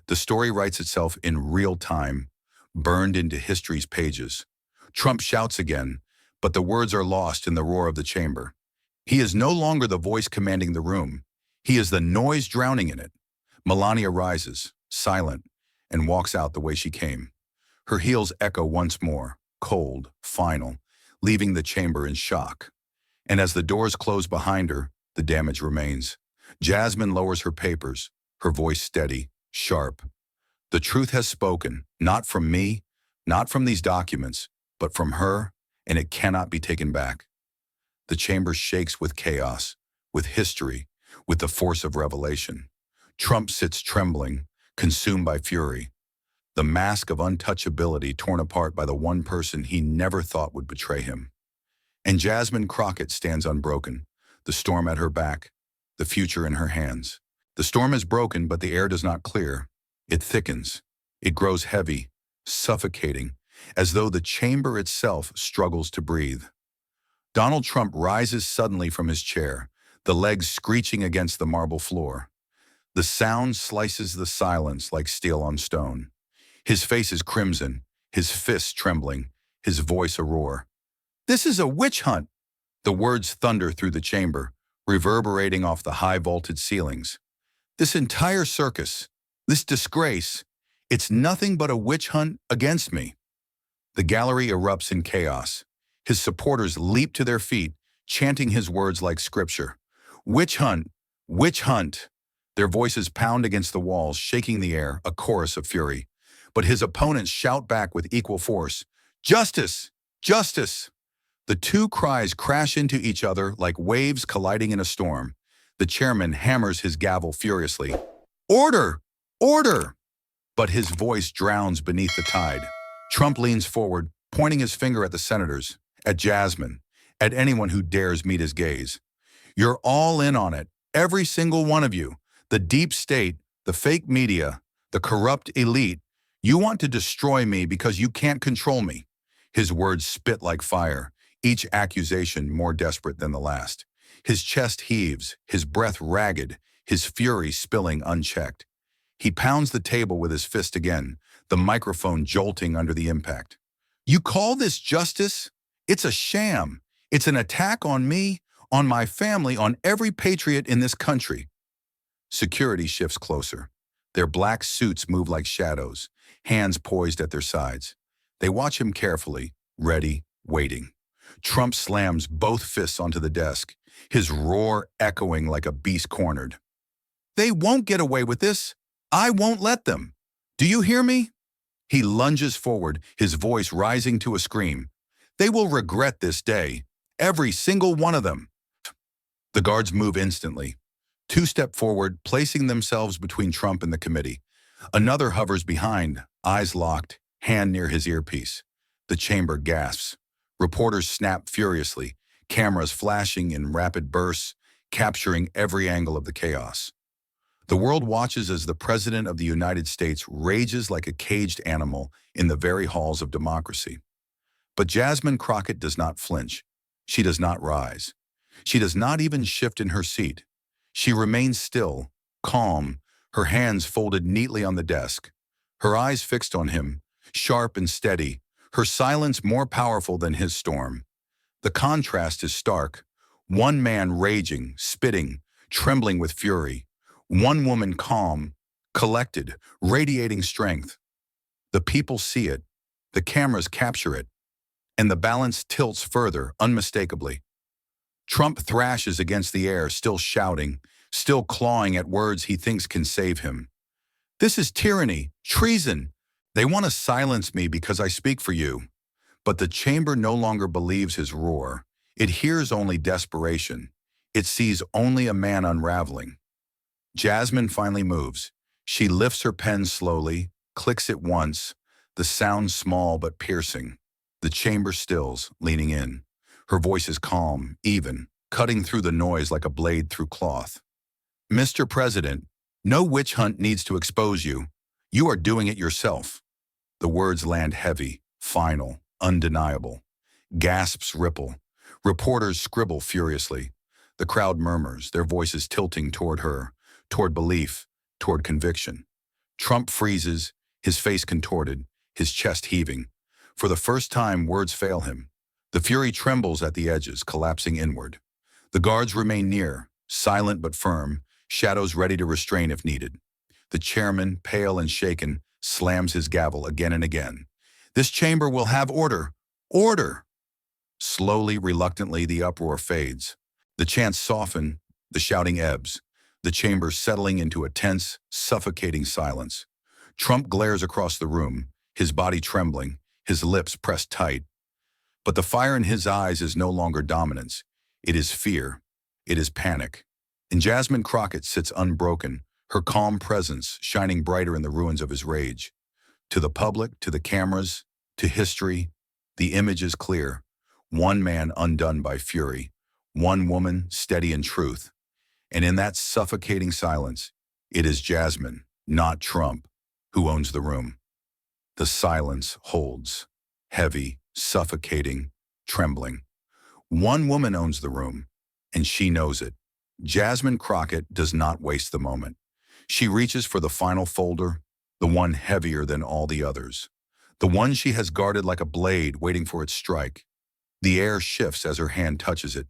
The story writes itself in real time, burned into history's pages. Trump shouts again, but the words are lost in the roar of the chamber. He is no longer the voice commanding the room. He is the noise drowning in it. Melania rises, silent, and walks out the way she came. Her heels echo once more, cold, final, leaving the chamber in shock. And as the doors close behind her, the damage remains. Jasmine lowers her papers, her voice steady, sharp. The truth has spoken, not from me, not from these documents, but from her, and it cannot be taken back. The chamber shakes with chaos, with history, with the force of revelation. Trump sits trembling, consumed by fury. The mask of untouchability torn apart by the one person he never thought would betray him. And Jasmine Crockett stands unbroken, the storm at her back, the future in her hands. The storm is broken, but the air does not clear. It thickens. It grows heavy, suffocating, as though the chamber itself struggles to breathe. Donald Trump rises suddenly from his chair, the legs screeching against the marble floor. The sound slices the silence like steel on stone. His face is crimson, his fists trembling, his voice a roar. "This is a witch hunt!" The words thunder through the chamber, reverberating off the high-vaulted ceilings. "This entire circus, this disgrace, it's nothing but a witch hunt against me." The gallery erupts in chaos. His supporters leap to their feet, chanting his words like scripture. "Witch hunt! Witch hunt!" Their voices pound against the walls, shaking the air, a chorus of fury. But his opponents shout back with equal force. "Justice! Justice!" The two cries crash into each other like waves colliding in a storm. The chairman hammers his gavel furiously. "Order! Order!" But his voice drowns beneath the tide. Trump leans forward, pointing his finger at the senators, at Jasmine, at anyone who dares meet his gaze. "You're all in on it, every single one of you. The deep state, the fake media, the corrupt elite. You want to destroy me because you can't control me." His words spit like fire, each accusation more desperate than the last. His chest heaves, his breath ragged, his fury spilling unchecked. He pounds the table with his fist again, the microphone jolting under the impact. "You call this justice? It's a sham. It's an attack on me, on my family, on every patriot in this country." Security shifts closer. Their black suits move like shadows, hands poised at their sides. They watch him carefully, ready, waiting. Trump slams both fists onto the desk, his roar echoing like a beast cornered. "They won't get away with this. I won't let them. Do you hear me?" He lunges forward, his voice rising to a scream. "They will regret this day, every single one of them." The guards move instantly. Two step forward, placing themselves between Trump and the committee. Another hovers behind, eyes locked, hand near his earpiece. The chamber gasps. Reporters snap furiously, cameras flashing in rapid bursts, capturing every angle of the chaos. The world watches as the President of the United States rages like a caged animal in the very halls of democracy. But Jasmine Crockett does not flinch. She does not rise. She does not even shift in her seat. She remains still, calm, her hands folded neatly on the desk, her eyes fixed on him, sharp and steady, her silence more powerful than his storm. The contrast is stark. One man raging, spitting, trembling with fury. One woman calm, collected, radiating strength. The people see it. The cameras capture it. And the balance tilts further, unmistakably. Trump thrashes against the air, still shouting, still clawing at words he thinks can save him. "This is tyranny, treason. They want to silence me because I speak for you." But the chamber no longer believes his roar. It hears only desperation. It sees only a man unraveling. Jasmine finally moves. She lifts her pen slowly, clicks it once, the sound small but piercing. The chamber stills, leaning in. Her voice is calm, even, cutting through the noise like a blade through cloth. "Mr. President, no witch hunt needs to expose you. You are doing it yourself." The words land heavy, final, undeniable. Gasps ripple. Reporters scribble furiously. The crowd murmurs, their voices tilting toward her, toward belief, toward conviction. Trump freezes, his face contorted, his chest heaving. For the first time, words fail him. The fury trembles at the edges, collapsing inward. The guards remain near, silent but firm, shadows ready to restrain if needed. The chairman, pale and shaken, slams his gavel again and again. "This chamber will have order. Order!" Slowly, reluctantly, the uproar fades. The chants soften, the shouting ebbs, the chamber settling into a tense, suffocating silence. Trump glares across the room, his body trembling, his lips pressed tight. But the fire in his eyes is no longer dominance. It is fear. It is panic. And Jasmine Crockett sits unbroken, her calm presence shining brighter in the ruins of his rage. To the public, to the cameras, to history, the image is clear. one man undone by fury, one woman steady in truth. And in that suffocating silence, it is Jasmine, not Trump, who owns the room. The silence holds, heavy, suffocating, trembling. One woman owns the room, and she knows it. Jasmine Crockett does not waste the moment. She reaches for the final folder, the one heavier than all the others. The one she has guarded like a blade waiting for its strike. The air shifts as her hand touches it.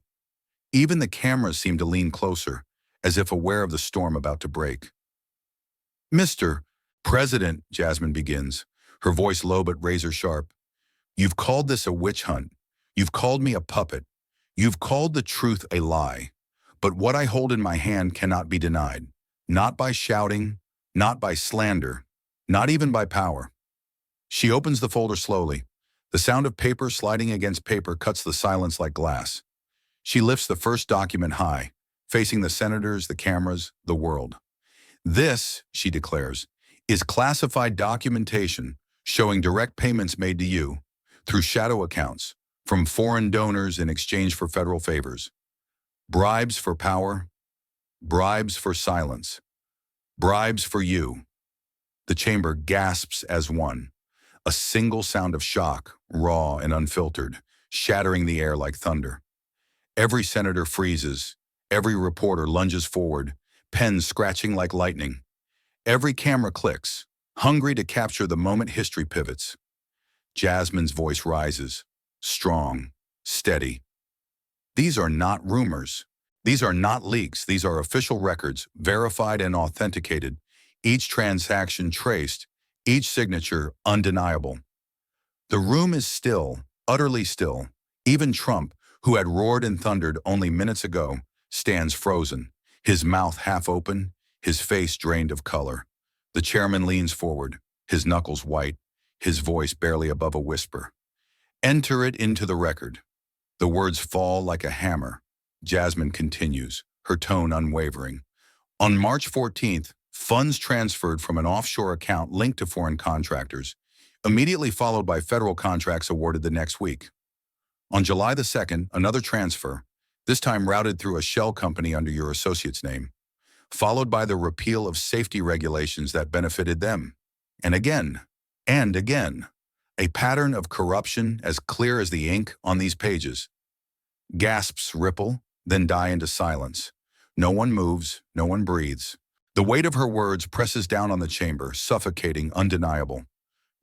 Even the cameras seem to lean closer, as if aware of the storm about to break. Mr. President, Jasmine begins, her voice low but razor sharp. You've called this a witch hunt. You've called me a puppet. You've called the truth a lie. But what I hold in my hand cannot be denied. Not by shouting, not by slander, not even by power. She opens the folder slowly. The sound of paper sliding against paper cuts the silence like glass. She lifts the first document high, facing the senators, the cameras, the world. This, she declares, is classified documentation showing direct payments made to you through shadow accounts from foreign donors in exchange for federal favors. Bribes for power, bribes for silence, bribes for you. The chamber gasps as one, a single sound of shock, raw and unfiltered, shattering the air like thunder. Every senator freezes, every reporter lunges forward, pens scratching like lightning. Every camera clicks, hungry to capture the moment history pivots. Jasmine's voice rises, strong, steady. These are not rumors. These are not leaks. These are official records, verified and authenticated, each transaction traced, each signature undeniable. The room is still, utterly still. Even Trump, who had roared and thundered only minutes ago, stands frozen, his mouth half open, his face drained of color. The chairman leans forward, his knuckles white, his voice barely above a whisper. Enter it into the record. The words fall like a hammer. Jasmine continues, her tone unwavering. On March 14th, funds transferred from an offshore account linked to foreign contractors, immediately followed by federal contracts awarded the next week. On July the 2nd, another transfer, this time routed through a shell company under your associate's name, followed by the repeal of safety regulations that benefited them. And again, a pattern of corruption as clear as the ink on these pages. Gasps ripple, then die into silence. No one moves, no one breathes. The weight of her words presses down on the chamber, suffocating, undeniable.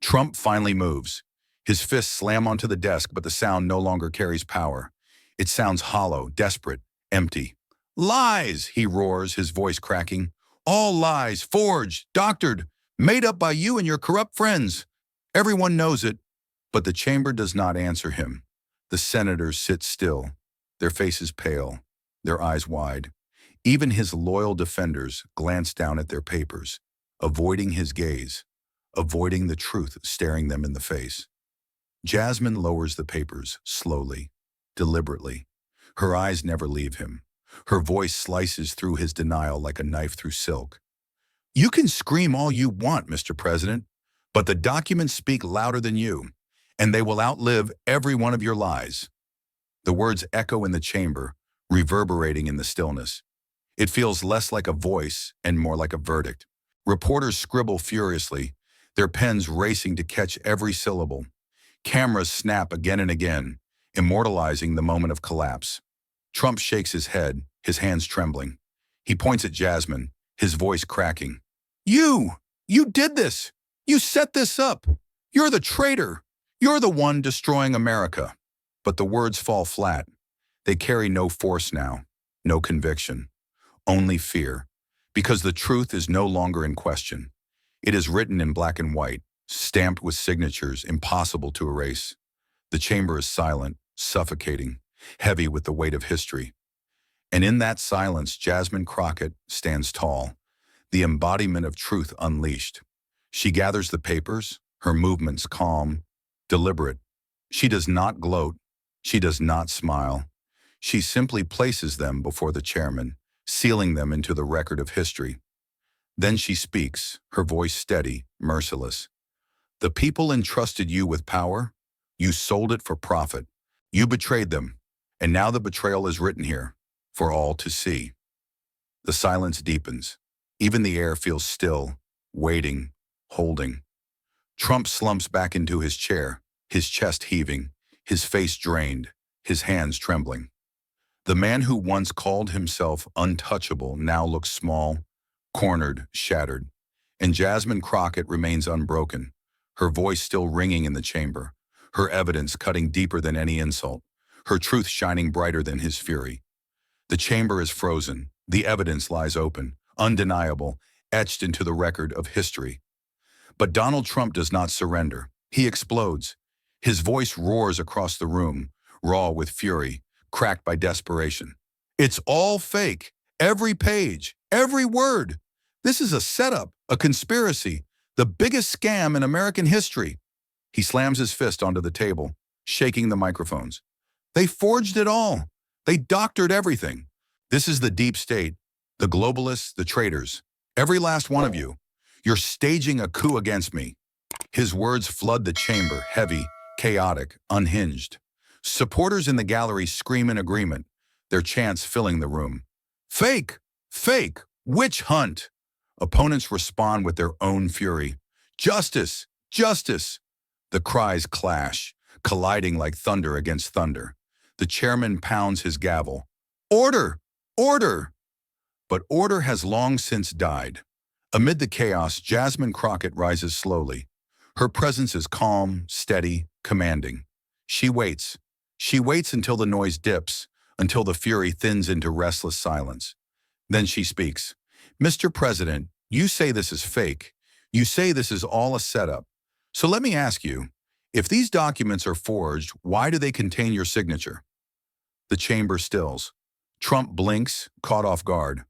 Trump finally moves. His fists slam onto the desk, but the sound no longer carries power. It sounds hollow, desperate, empty. Lies, he roars, his voice cracking. All lies, forged, doctored, made up by you and your corrupt friends. Everyone knows it, but the chamber does not answer him. The senators sit still, their faces pale, their eyes wide. Even his loyal defenders glance down at their papers, avoiding his gaze, avoiding the truth staring them in the face. Jasmine lowers the papers, slowly, deliberately. Her eyes never leave him. Her voice slices through his denial like a knife through silk. You can scream all you want, Mr. President, but the documents speak louder than you, and they will outlive every one of your lies. The words echo in the chamber, reverberating in the stillness. It feels less like a voice and more like a verdict. Reporters scribble furiously, their pens racing to catch every syllable. Cameras snap again and again, immortalizing the moment of collapse. Trump shakes his head, his hands trembling. He points at Jasmine, his voice cracking. You did this! You set this up! You're the traitor! You're the one destroying America! But the words fall flat. They carry no force now, no conviction, only fear, because the truth is no longer in question. It is written in black and white, stamped with signatures impossible to erase. The chamber is silent, suffocating, heavy with the weight of history. And in that silence, Jasmine Crockett stands tall, the embodiment of truth unleashed. She gathers the papers, her movements calm, deliberate. She does not gloat. She does not smile. She simply places them before the chairman, sealing them into the record of history. Then she speaks, her voice steady, merciless. The people entrusted you with power. You sold it for profit. You betrayed them, and now the betrayal is written here for all to see. The silence deepens. Even the air feels still, waiting, holding. Trump slumps back into his chair, his chest heaving, his face drained, his hands trembling. The man who once called himself untouchable now looks small, cornered, shattered. And Jasmine Crockett remains unbroken, her voice still ringing in the chamber, her evidence cutting deeper than any insult, her truth shining brighter than his fury. The chamber is frozen. The evidence lies open, undeniable, etched into the record of history. But Donald Trump does not surrender. He explodes. His voice roars across the room, raw with fury, cracked by desperation. It's all fake. Every page, every word. This is a setup, a conspiracy, the biggest scam in American history. He slams his fist onto the table, shaking the microphones. They forged it all. They doctored everything. This is the deep state, the globalists, the traitors. Every last one of you. You're staging a coup against me. His words flood the chamber, heavy, chaotic, unhinged. Supporters in the gallery scream in agreement, their chants filling the room. Fake! Fake! Witch hunt! Opponents respond with their own fury. Justice! Justice! The cries clash, colliding like thunder against thunder. The chairman pounds his gavel. Order! Order! But order has long since died. Amid the chaos, Jasmine Crockett rises slowly. Her presence is calm, steady, commanding. She waits. She waits until the noise dips, until the fury thins into restless silence. Then she speaks. Mr. President, you say this is fake. You say this is all a setup. So let me ask you, if these documents are forged, why do they contain your signature? The chamber stills. Trump blinks, caught off guard.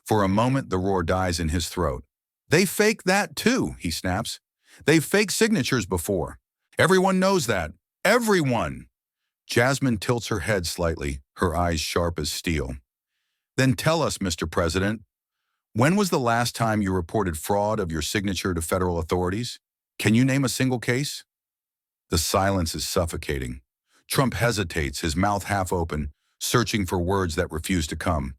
For a moment, the roar dies in his throat. They fake that too, he snaps. They've faked signatures before. Everyone knows that. Everyone! Jasmine tilts her head slightly, her eyes sharp as steel. Then tell us, Mr. President, when was the last time you reported fraud of your signature to federal authorities? Can you name a single case? The silence is suffocating. Trump hesitates, his mouth half open, searching for words that refuse to come.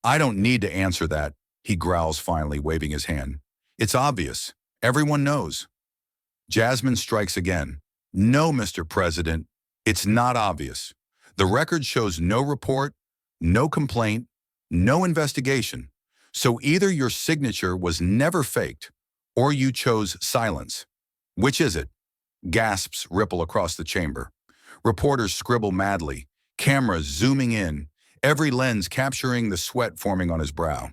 I don't need to answer that, he growls finally, waving his hand. It's obvious. Everyone knows. Jasmine strikes again. No, Mr. President, it's not obvious. The record shows no report, no complaint, no investigation. So either your signature was never faked, or you chose silence. Which is it? Gasps ripple across the chamber. Reporters scribble madly, cameras zooming in, every lens capturing the sweat forming on his brow.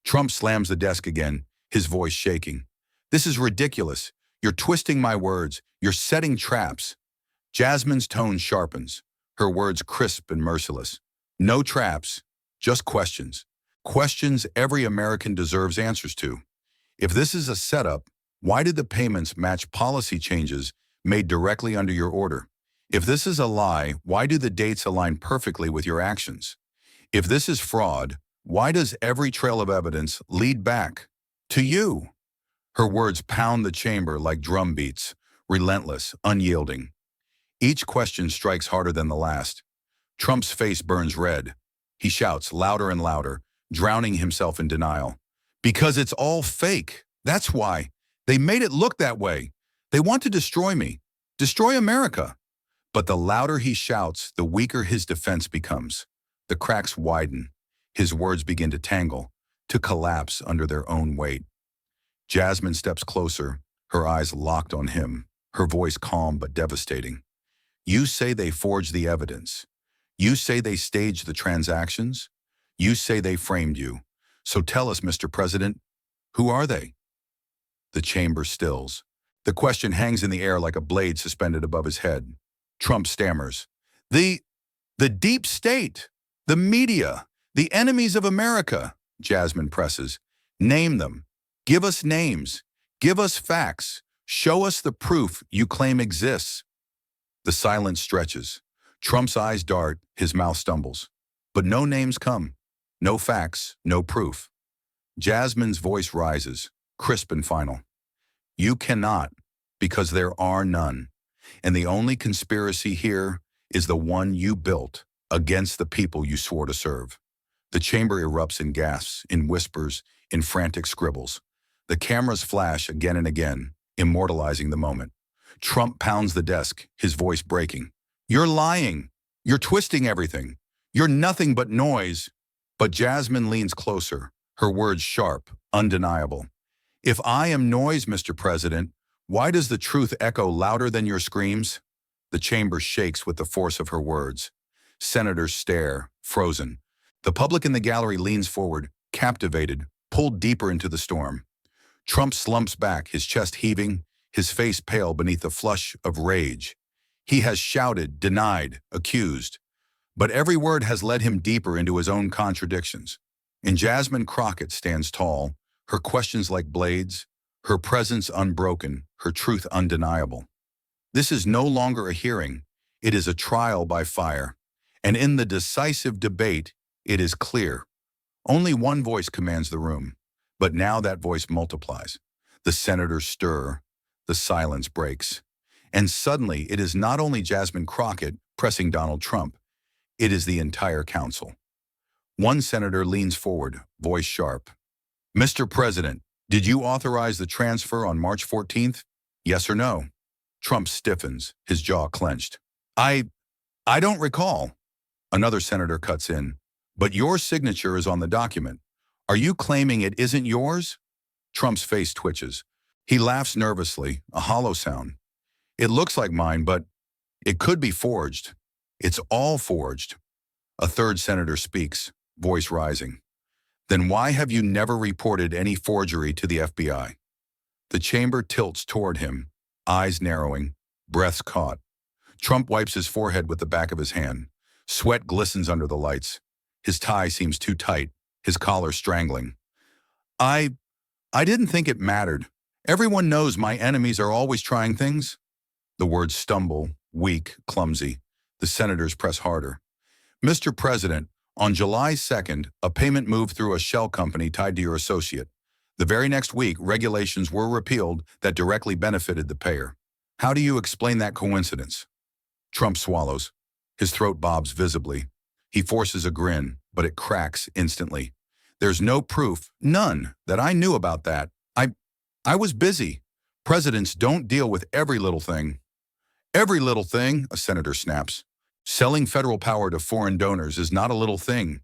Trump slams the desk again, his voice shaking. This is ridiculous. You're twisting my words. You're setting traps. Jasmine's tone sharpens, her words crisp and merciless. No traps, just questions. Questions every American deserves answers to. If this is a setup, why did the payments match policy changes made directly under your order? If this is a lie, why do the dates align perfectly with your actions? If this is fraud, why does every trail of evidence lead back to you? Her words pound the chamber like drum beats, relentless, unyielding. Each question strikes harder than the last. Trump's face burns red. He shouts louder and louder, drowning himself in denial. Because it's all fake. That's why. They made it look that way. They want to destroy me, destroy America. But the louder he shouts, the weaker his defense becomes. The cracks widen. His words begin to tangle, to collapse under their own weight. Jasmine steps closer, her eyes locked on him, her voice calm but devastating. You say they forged the evidence. You say they staged the transactions. You say they framed you. So tell us, Mr. President, who are they? The chamber stills. The question hangs in the air like a blade suspended above his head. Trump stammers. The deep state, the media, the enemies of America, Jasmine presses. Name them. Give us names. Give us facts. Show us the proof you claim exists. The silence stretches. Trump's eyes dart, his mouth stumbles. But no names come. No facts, no proof. Jasmine's voice rises, crisp and final. You cannot, because there are none. And the only conspiracy here is the one you built against the people you swore to serve. The chamber erupts in gasps, in whispers, in frantic scribbles. The cameras flash again and again, immortalizing the moment. Trump pounds the desk, his voice breaking. You're lying. You're twisting everything. You're nothing but noise. But Jasmine leans closer, her words sharp, undeniable. If I am noise, Mr. President, why does the truth echo louder than your screams? The chamber shakes with the force of her words. Senators stare, frozen. The public in the gallery leans forward, captivated, pulled deeper into the storm. Trump slumps back, his chest heaving, his face pale beneath the flush of rage. He has shouted, denied, accused. But every word has led him deeper into his own contradictions. And Jasmine Crockett stands tall, her questions like blades, her presence unbroken, her truth undeniable. This is no longer a hearing, it is a trial by fire. And in the decisive debate, it is clear. Only one voice commands the room, but now that voice multiplies. The senators stir, the silence breaks. And suddenly, it is not only Jasmine Crockett pressing Donald Trump, it is the entire council. One senator leans forward, voice sharp. Mr. President, did you authorize the transfer on March 14th? Yes or no? Trump stiffens, his jaw clenched. I don't recall. Another senator cuts in. But your signature is on the document. Are you claiming it isn't yours? Trump's face twitches. He laughs nervously, a hollow sound. It looks like mine, but it could be forged. It's all forged. A third senator speaks, voice rising. Then why have you never reported any forgery to the FBI? The chamber tilts toward him, eyes narrowing, breaths caught. Trump wipes his forehead with the back of his hand. Sweat glistens under the lights. His tie seems too tight, his collar strangling. I didn't think it mattered. Everyone knows my enemies are always trying things. The words stumble, weak, clumsy. The senators press harder. Mr. President, on July 2nd, a payment moved through a shell company tied to your associate. The very next week, regulations were repealed that directly benefited the payer. How do you explain that coincidence? Trump swallows. His throat bobs visibly. He forces a grin, but it cracks instantly. There's no proof, none, that I knew about that. I was busy. Presidents don't deal with every little thing. Every little thing, a senator snaps. Selling federal power to foreign donors is not a little thing.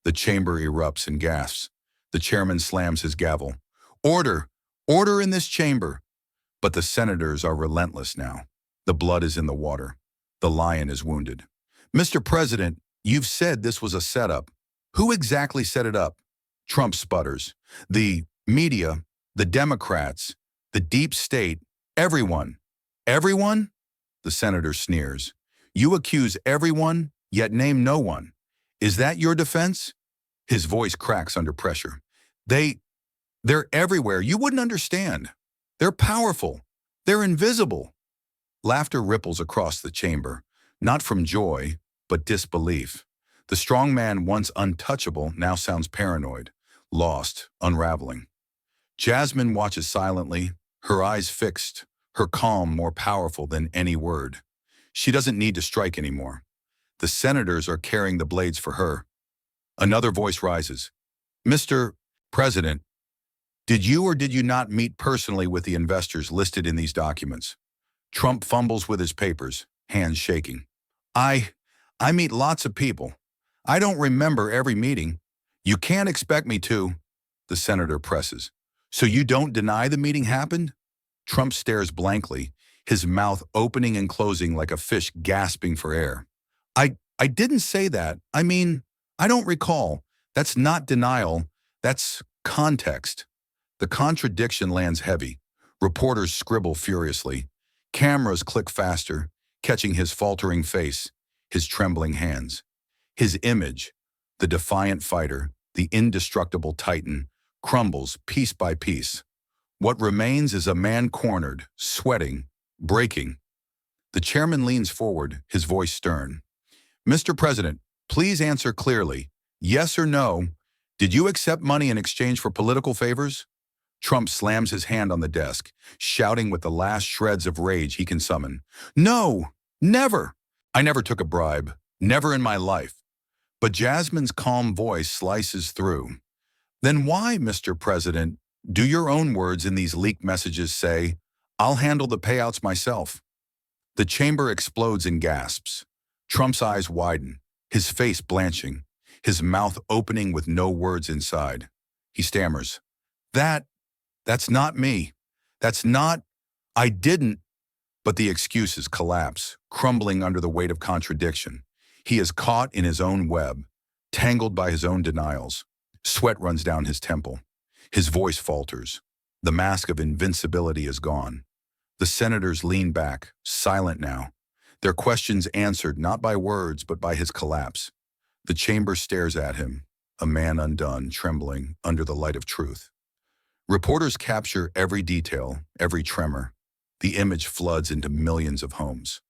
The chamber erupts and gasps. The chairman slams his gavel. Order! Order in this chamber! But the senators are relentless now. The blood is in the water. The lion is wounded. Mr. President, you've said this was a setup. Who exactly set it up? Trump sputters. The media, the Democrats, the deep state, everyone. Everyone? The senator sneers. You accuse everyone, yet name no one. Is that your defense? His voice cracks under pressure. They're everywhere. You wouldn't understand. They're powerful. They're invisible. Laughter ripples across the chamber, not from joy, but disbelief. The strong man, once untouchable, now sounds paranoid, lost, unraveling. Jasmine watches silently, her eyes fixed, her calm more powerful than any word. She doesn't need to strike anymore. The senators are carrying the blades for her. Another voice rises. Mr. President, did you or did you not meet personally with the investors listed in these documents? Trump fumbles with his papers, hands shaking. I meet lots of people. I don't remember every meeting. You can't expect me to. The senator presses. So you don't deny the meeting happened? Trump stares blankly, his mouth opening and closing like a fish gasping for air. I didn't say that. I mean, I don't recall. That's not denial. That's context. The contradiction lands heavy. Reporters scribble furiously. Cameras click faster, catching his faltering face, his trembling hands. His image, the defiant fighter, the indestructible titan, crumbles piece by piece. What remains is a man cornered, sweating, breaking. The chairman leans forward, his voice stern. Mr. President, please answer clearly. Yes or no, did you accept money in exchange for political favors? Trump slams his hand on the desk, shouting with the last shreds of rage he can summon. No, never. I never took a bribe, never in my life. But Jasmine's calm voice slices through. Then why, Mr. President, do your own words in these leaked messages say, "I'll handle the payouts myself"? The chamber explodes in gasps. Trump's eyes widen, his face blanching, his mouth opening with no words inside. He stammers, That's not me. That's not, I didn't." But the excuses collapse, crumbling under the weight of contradiction. He is caught in his own web, tangled by his own denials. Sweat runs down his temple. His voice falters. The mask of invincibility is gone. The senators lean back, silent now, their questions answered not by words but by his collapse. The chamber stares at him, a man undone, trembling under the light of truth. Reporters capture every detail, every tremor. The image floods into millions of homes.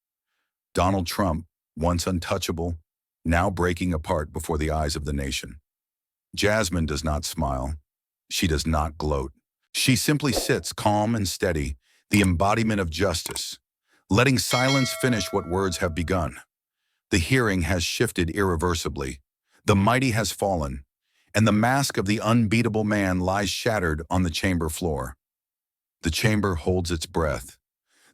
Donald Trump, once untouchable, now breaking apart before the eyes of the nation. Jasmine does not smile. She does not gloat. She simply sits calm and steady, the embodiment of justice, letting silence finish what words have begun. The hearing has shifted irreversibly. The mighty has fallen, and the mask of the unbeatable man lies shattered on the chamber floor. The chamber holds its breath.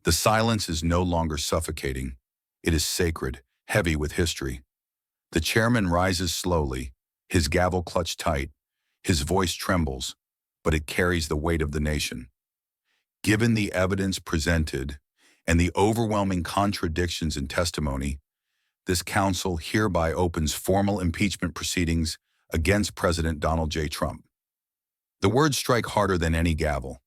The silence is no longer suffocating. It is sacred, heavy with history. The chairman rises slowly, his gavel clutched tight. His voice trembles, but it carries the weight of the nation. Given the evidence presented and the overwhelming contradictions in testimony, this council hereby opens formal impeachment proceedings against President Donald J. Trump. The words strike harder than any gavel.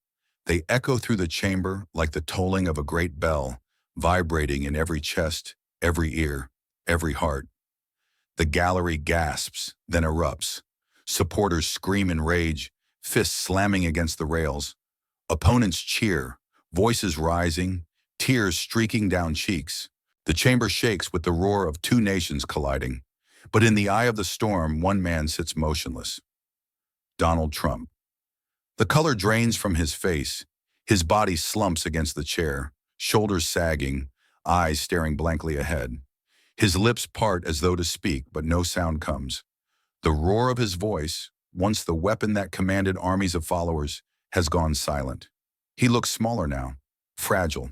They echo through the chamber like the tolling of a great bell, vibrating in every chest, every ear, every heart. The gallery gasps, then erupts. Supporters scream in rage, fists slamming against the rails. Opponents cheer, voices rising, tears streaking down cheeks. The chamber shakes with the roar of two nations colliding. But in the eye of the storm, one man sits motionless. Donald Trump. The color drains from his face. His body slumps against the chair, shoulders sagging, eyes staring blankly ahead. His lips part as though to speak, but no sound comes. The roar of his voice, once the weapon that commanded armies of followers, has gone silent. He looks smaller now, fragile,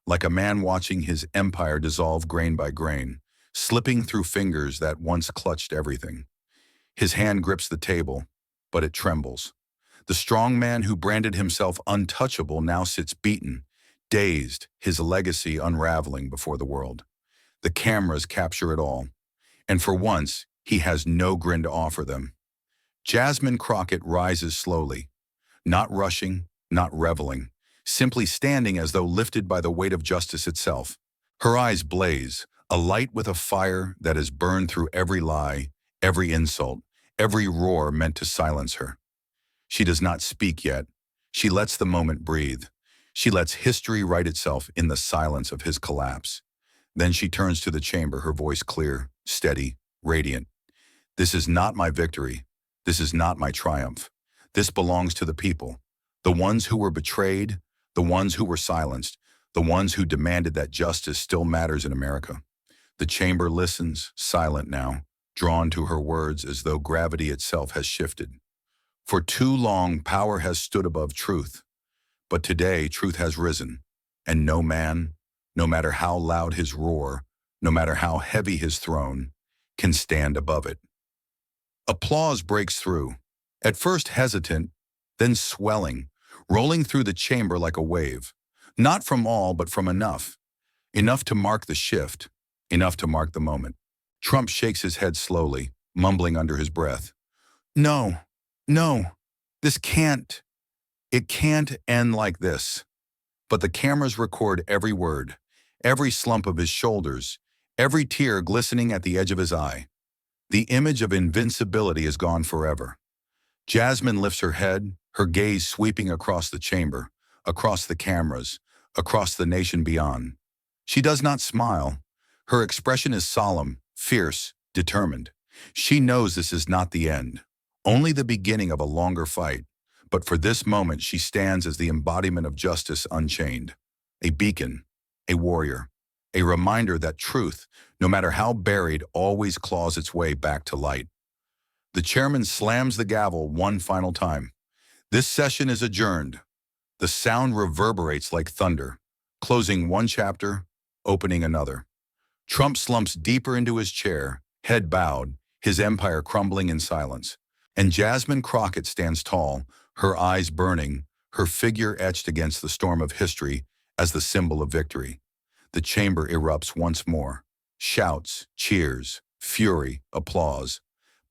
like a man watching his empire dissolve grain by grain, slipping through fingers that once clutched everything. His hand grips the table, but it trembles. The strong man who branded himself untouchable now sits beaten, dazed, his legacy unraveling before the world. The cameras capture it all, and for once, he has no grin to offer them. Jasmine Crockett rises slowly, not rushing, not reveling, simply standing as though lifted by the weight of justice itself. Her eyes blaze, alight with a fire that has burned through every lie, every insult, every roar meant to silence her. She does not speak yet. She lets the moment breathe. She lets history write itself in the silence of his collapse. Then she turns to the chamber, her voice clear, steady, radiant. This is not my victory. This is not my triumph. This belongs to the people, the ones who were betrayed, the ones who were silenced, the ones who demanded that justice still matters in America. The chamber listens, silent now, drawn to her words as though gravity itself has shifted. For too long, power has stood above truth. But today, truth has risen, and no man, no matter how loud his roar, no matter how heavy his throne, can stand above it. Applause breaks through, at first hesitant, then swelling, rolling through the chamber like a wave. Not from all, but from enough. Enough to mark the shift, enough to mark the moment. Trump shakes his head slowly, mumbling under his breath. No, no, this can't. It can't end like this. But the cameras record every word, every slump of his shoulders, every tear glistening at the edge of his eye. The image of invincibility is gone forever. Jasmine lifts her head, her gaze sweeping across the chamber, across the cameras, across the nation beyond. She does not smile. Her expression is solemn, fierce, determined. She knows this is not the end, only the beginning of a longer fight. But for this moment, she stands as the embodiment of justice unchained, a beacon, a warrior, a reminder that truth, no matter how buried, always claws its way back to light. The chairman slams the gavel one final time. This session is adjourned. The sound reverberates like thunder, closing one chapter, opening another. Trump slumps deeper into his chair, head bowed, his empire crumbling in silence. And Jasmine Crockett stands tall, her eyes burning, her figure etched against the storm of history as the symbol of victory. The chamber erupts once more. Shouts, cheers, fury, applause.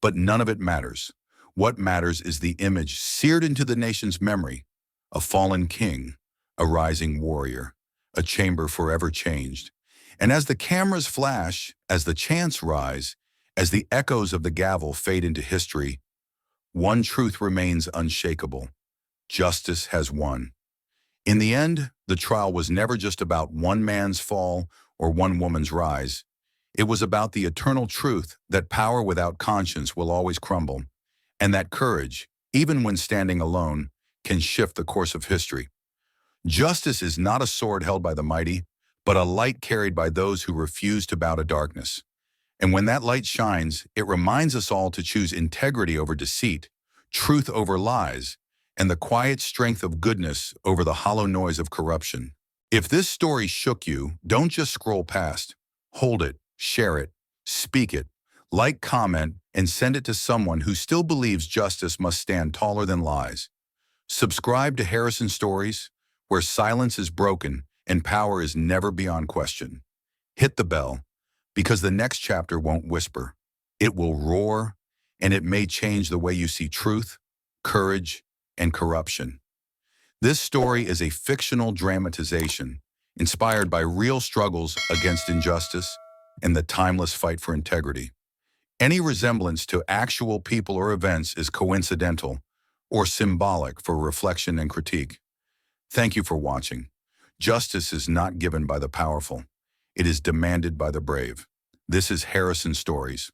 But none of it matters. What matters is the image seared into the nation's memory. A fallen king, a rising warrior, a chamber forever changed. And as the cameras flash, as the chants rise, as the echoes of the gavel fade into history, one truth remains unshakable. Justice has won. In the end, the trial was never just about one man's fall or one woman's rise. It was about the eternal truth that power without conscience will always crumble, and that courage, even when standing alone, can shift the course of history. Justice is not a sword held by the mighty, but a light carried by those who refuse to bow to darkness. And when that light shines, it reminds us all to choose integrity over deceit, truth over lies, and the quiet strength of goodness over the hollow noise of corruption. If this story shook you, don't just scroll past. Hold it, share it, speak it, like, comment, and send it to someone who still believes justice must stand taller than lies. Subscribe to Harrison Stories, where silence is broken and power is never beyond question. Hit the bell, because the next chapter won't whisper. It will roar, and it may change the way you see truth, courage, and corruption. This story is a fictional dramatization inspired by real struggles against injustice and the timeless fight for integrity. Any resemblance to actual people or events is coincidental or symbolic for reflection and critique. Thank you for watching. Justice is not given by the powerful. It is demanded by the brave. This is Harrison Stories.